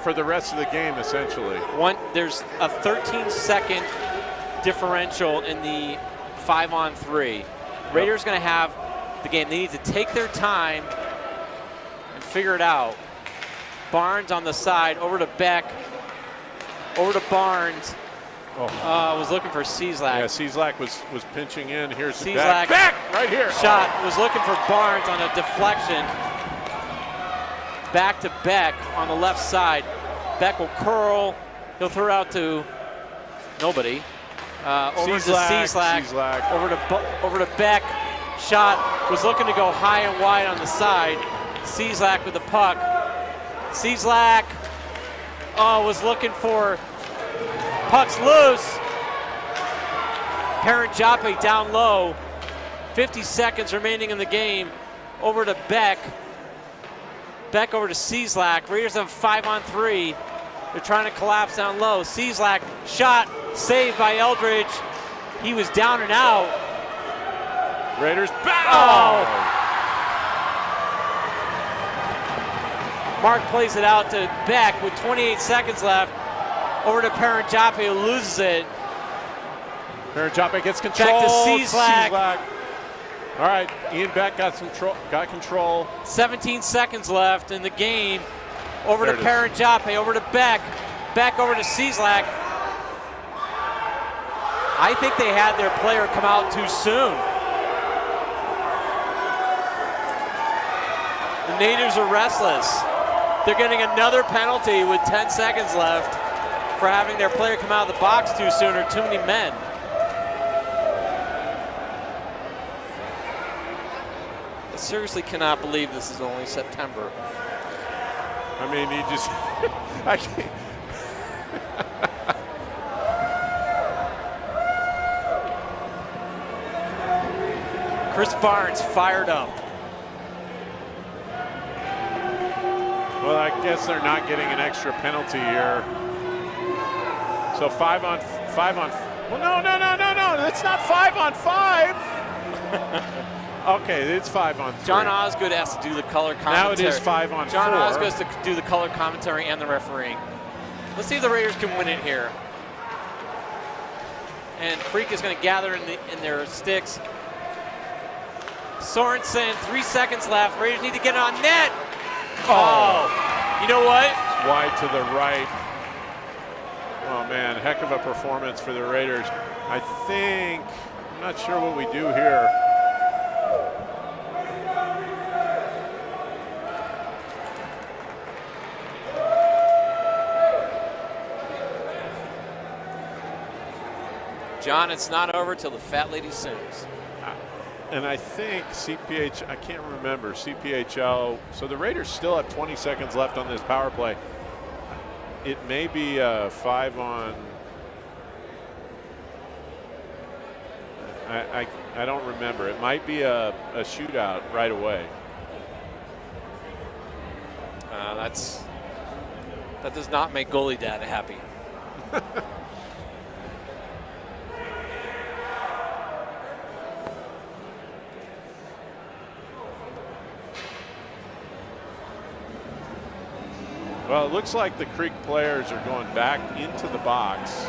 for the rest of the game, essentially. There's a 13-second differential in the 5-on-3. Raiders going to have the game. They need to take their time and figure it out. Barnes on the side, over to Beck, over to Barnes. Was looking for Cieslak. Yeah, Cieslak was pinching in. Here's Cieslak. Beck right here. Shot was looking for Barnes on a deflection. Back to Beck on the left side. Beck will curl. He'll throw it out to nobody. Over to Cieslak. Over to Beck. Shot was looking to go high and wide on the side. Cieslak with the puck. Cieslak was looking for, puck's loose. Parent-Joppe down low. 50 seconds remaining in the game. Over to Beck. Beck over to Cieslak. Raiders have 5-on-3. They're trying to collapse down low. Cieslak shot, saved by Eldridge. He was down and out. Raiders back. Mark plays it out to Beck with 28 seconds left. Over to Parent-Joppe, who loses it. Parent-Joppe gets control. Back to Cieslak. All right, Ian Beck got control. 17 seconds left in the game. Over to Parent-Joppe, over to Beck. Beck over to Cieslak. I think they had their player come out too soon. The natives are restless. They're getting another penalty with 10 seconds left for having their player come out of the box too soon or too many men. I seriously cannot believe this is only September. I mean, he just, I can't. Chris Barnes fired up. Well, I guess they're not getting an extra penalty here. So 5 on 5. Well, no. It's not 5 on 5. Okay, it's 5 on 3. John Osgood has to do the color commentary. Now it is 5 on 4. John Osgood has to do the color commentary and the refereeing. Let's see if the Raiders can win it here. And Creek is going to gather in their sticks. Sorensen, 3 seconds left. Raiders need to get it on net. Oh, you know what? Wide to the right. Oh man, heck of a performance for the Raiders. I'm not sure what we do here. John, it's not over till the fat lady sings. And I think I can't remember, CPHL, so the Raiders still have 20 seconds left on this power play. It may be 5 on, I don't remember. It might be a shootout right away. That does not make goalie dad happy. Well, it looks like the Creek players are going back into the box.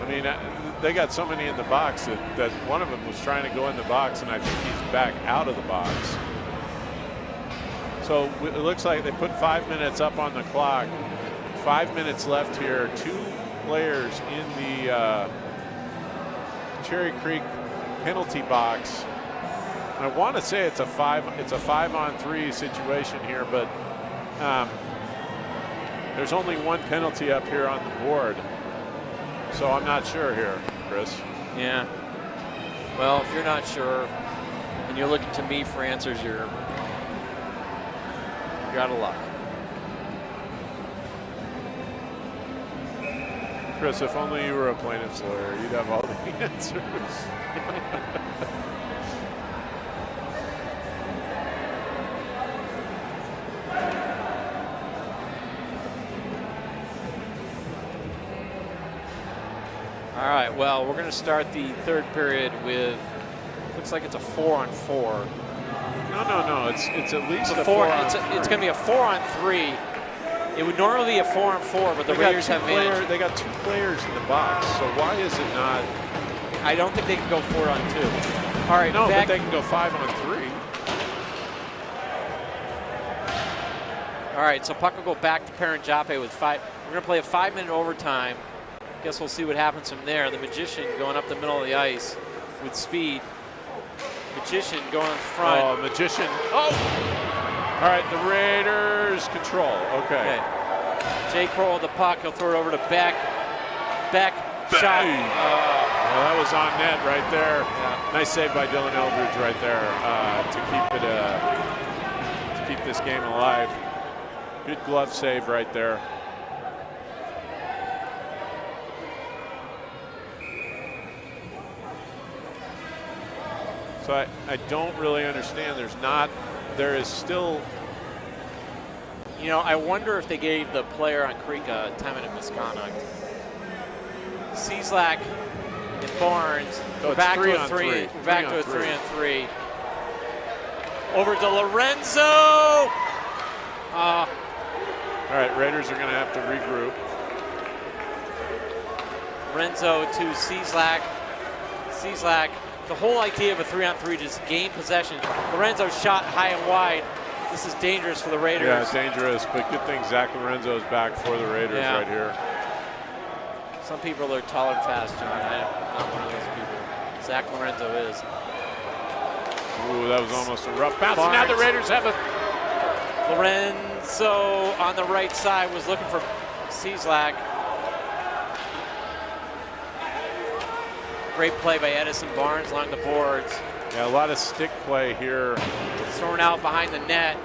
I mean, they got so many in the box that one of them was trying to go in the box, and I think he's back out of the box. So it looks like they put 5 minutes up on the clock. 5 minutes left here. 2 players in the Cherry Creek penalty box. I want to say it's a 5 on 3 situation here, but there's only 1 penalty up here on the board. So I'm not sure here, Chris. Yeah. Well, if you're not sure and you're looking to me for answers, you're out of luck. Chris, if only you were a plaintiff's lawyer, you'd have all the answers. All right, well, we're going to start the third period with, looks like it's a 4 on 4. No, it's at least a 4 4 on 3. It's going to be a 4 on 3. It would normally be a 4 on 4, but the Raiders have managed. They got 2 players in the box, so why is it not? I don't think they can go 4 on 2. All right, no, but they can go 5 on 3. All right, so puck will go back to Parent Jape with 5. We're going to play a 5-minute overtime. Guess we'll see what happens from there. The Magician going up the middle of the ice with speed. Magician going in front. Oh, Magician. Oh! All right, the Raiders control. Okay. Jay Kroll with the puck. He'll throw it over to Beck. Beck, shot. Well, that was on net right there. Yeah. Nice save by Dylan Eldridge right there to keep this game alive. Good glove save right there. So I don't really understand. There is still. You know, I wonder if they gave the player on Creek a time-minute misconduct. Cieslak and Barnes. We're back to a 3. We're back to a 3 on 3. Over to Lorenzo. All right, Raiders are going to have to regroup. Lorenzo to Cieslak. Cieslak. The whole idea of a 3 on 3 just gain possession. Lorenzo shot high and wide. This is dangerous for the Raiders. Yeah, it's dangerous, but good thing Zach Lorenzo is back for the Raiders right here. Some people are tall and fast, John. I'm not one of those people. Zach Lorenzo is. Ooh, that was almost a rough bounce. Now the Raiders have a... Lorenzo on the right side was looking for Cieslak. Great play by Edison Barnes along the boards. Yeah, a lot of stick play here. Thrown out behind the net.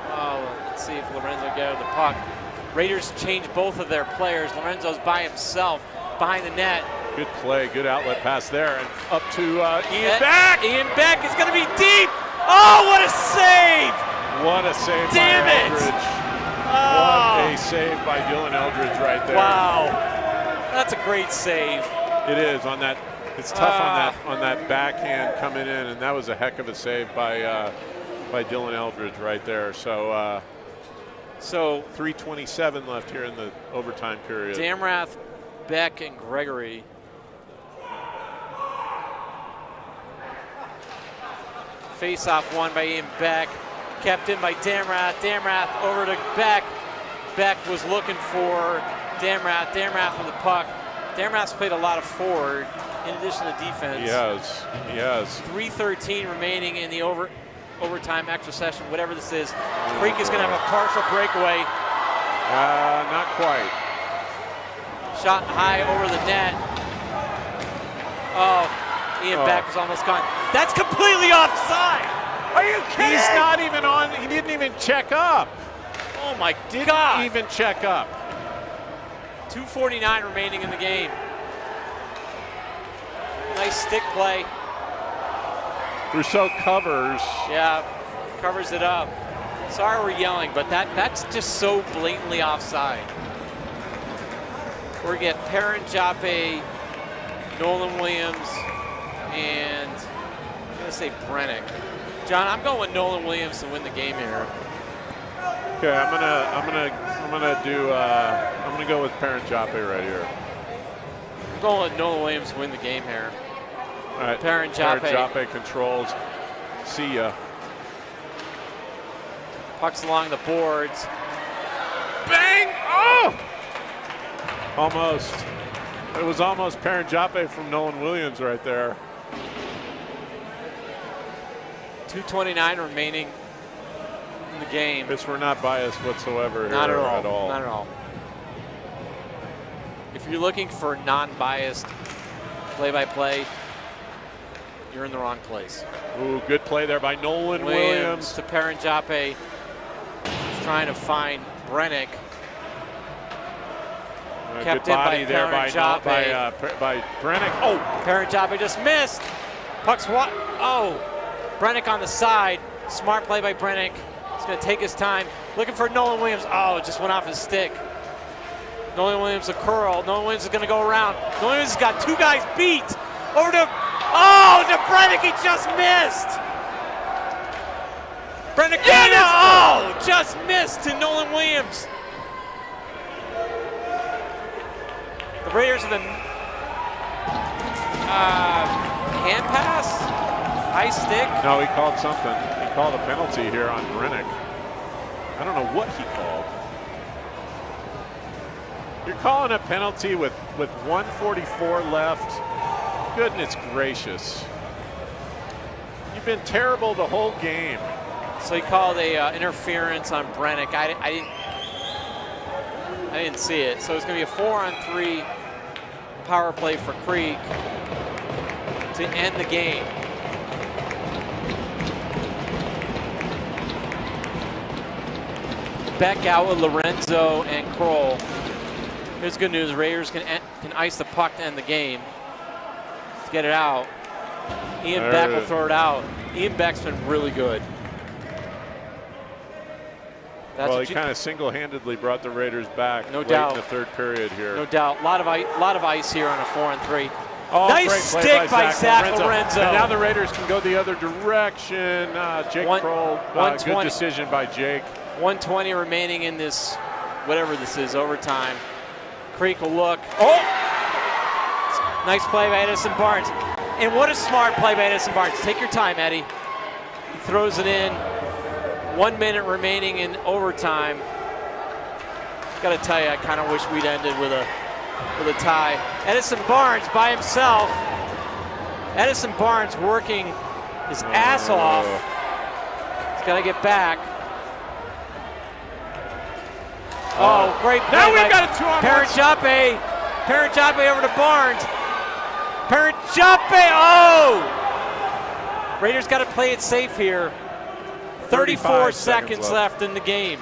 Oh, let's see if Lorenzo got the puck. Raiders changed both of their players. Lorenzo's by himself behind the net. Good play, good outlet pass there, and up to Ian Beck. Ian Beck is going to be deep. Oh, what a save! What a save Damn by it. Eldridge. Oh. What a save by Dylan Eldridge right there. Wow, that's a great save. It is on that. It's tough on that backhand coming in, and that was a heck of a save by Dylan Eldridge right there. So 3:27 left here in the overtime period. Damrath, Beck, and Gregory. Face-off won by Ian Beck. Kept in by Damrath. Damrath over to Beck. Beck was looking for Damrath. Damrath with the puck. Damrath's played a lot of forward in addition to defense. He has. 3:13 remaining in the overtime extra session, whatever this is. Creek is going to have a partial breakaway. Not quite. Shot high over the net. Oh, Ian Beck was almost gone. That's completely offside. Are you kidding? He's not even on. He didn't even check up. Oh my God. Didn't even check up. 2:49 remaining in the game. Nice stick play. Rousseau covers. Yeah, covers it up. Sorry we're yelling, but that's just so blatantly offside. We're getting Perrin Joppe, Nolan Williams, and I'm gonna say Brennick. John, I'm going with Nolan Williams to win the game here. Okay, I'm gonna go with Perrin Joppe right here. I'm going with Nolan Williams to win the game here. All right, Perrin Joppe controls. See ya. Pucks along the boards. Bang! Oh! Almost. It was almost Perrin Joppe from Nolan Williams right there. 2:29 remaining in the game. We're not biased whatsoever. Not here at all. Not at all. If you're looking for non-biased play-by-play, you're in the wrong place. Ooh, good play there by Nolan Williams. To Perrin Joppe. Trying to find Brennick. Kept good in body by there Perrin Joppe. by Brennick. Oh! Perrin Joppe just missed. Puck's what? Oh! Brennick on the side. Smart play by Brennick. He's going to take his time. Looking for Nolan Williams. Oh, it just went off his stick. Nolan Williams a curl. Nolan Williams is going to go around. Nolan Williams has got two guys beat. Over to, to Brennick. He just missed. Brennick, just missed to Nolan Williams. The Raiders have been hand pass, high stick. No, he called something. He called a penalty here on Brennick. I don't know what he called. You're calling a penalty with 1:44 left. Goodness gracious. You've been terrible the whole game. So he called a interference on Brennick. I didn't see it. So it's going to be a 4-on-3 power play for Creek to end the game. Beck out with Lorenzo and Kroll. Here's good news. Raiders can ice the puck to end the game. Let's get it out. Ian Beck will throw it out. Ian Beck's been really good. Well, he kind of single-handedly brought the Raiders back no late doubt. in the third period here. No doubt. A lot of ice here on a 4-on-3. Oh, nice stick by Zach Lorenzo. And now the Raiders can go the other direction. Jake Kroll, good decision by Jake. 1:20 remaining in this, whatever this is, overtime. Creek will look. Oh! Nice play by Edison Barnes. And what a smart play by Edison Barnes. Take your time, Eddie. He throws it in. 1 minute remaining in overtime. Got to tell you, I kind of wish we'd ended with a Edison Barnes by himself. Edison Barnes working his ass off. He's got to get back. Oh, great play. Now we've got a 2-on-1. Parajape over to Barnes. Parajape, oh! Raiders got to play it safe here. 34 seconds left in the game.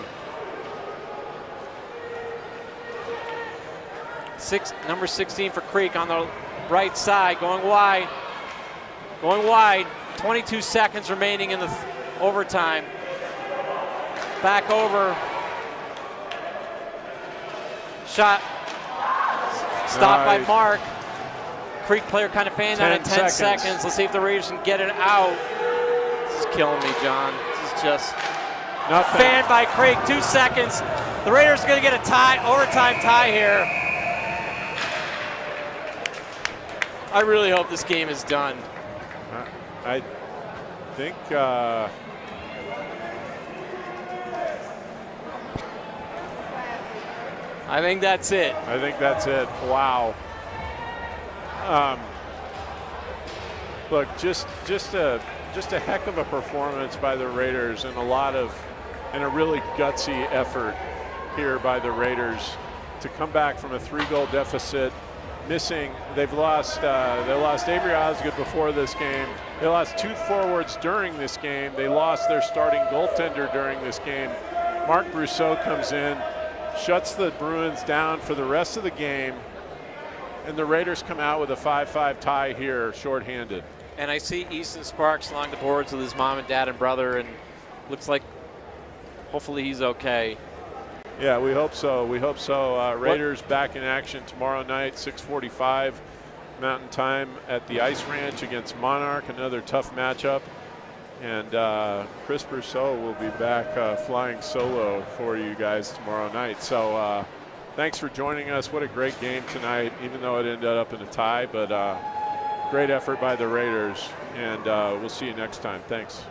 Number 16 for Creek on the right side, going wide. Going wide. 22 seconds remaining in the overtime. Back over. Shot. Stopped by Mark. Creek player kind of fanned out at 10 seconds. Let's see if the Raiders can get it out. This is killing me, John. This is just nothing. Fanned by Creek. 2 seconds. The Raiders are going to get a tie, overtime tie here. I really hope this game is done. I think I think that's it. I think that's it. Wow. Look, just a heck of a performance by the Raiders, and a really gutsy effort here by the Raiders to come back from a 3-goal deficit. They lost Avery Osgood before this game. They lost 2 forwards during this game. They lost their starting goaltender during this game. Marc Brousseau comes in, shuts the Bruins down for the rest of the game, and the Raiders come out with a 5-5 tie here, shorthanded. And I see Easton Sparks along the boards with his mom and dad and brother, and looks like hopefully he's okay. Yeah, we hope so. We hope so. Raiders back in action tomorrow night, 6:45 Mountain Time at the Ice Ranch against Monarch, another tough matchup. And Chris Brousseau will be back flying solo for you guys tomorrow night. So thanks for joining us. What a great game tonight, even though it ended up in a tie. But great effort by the Raiders. And we'll see you next time. Thanks.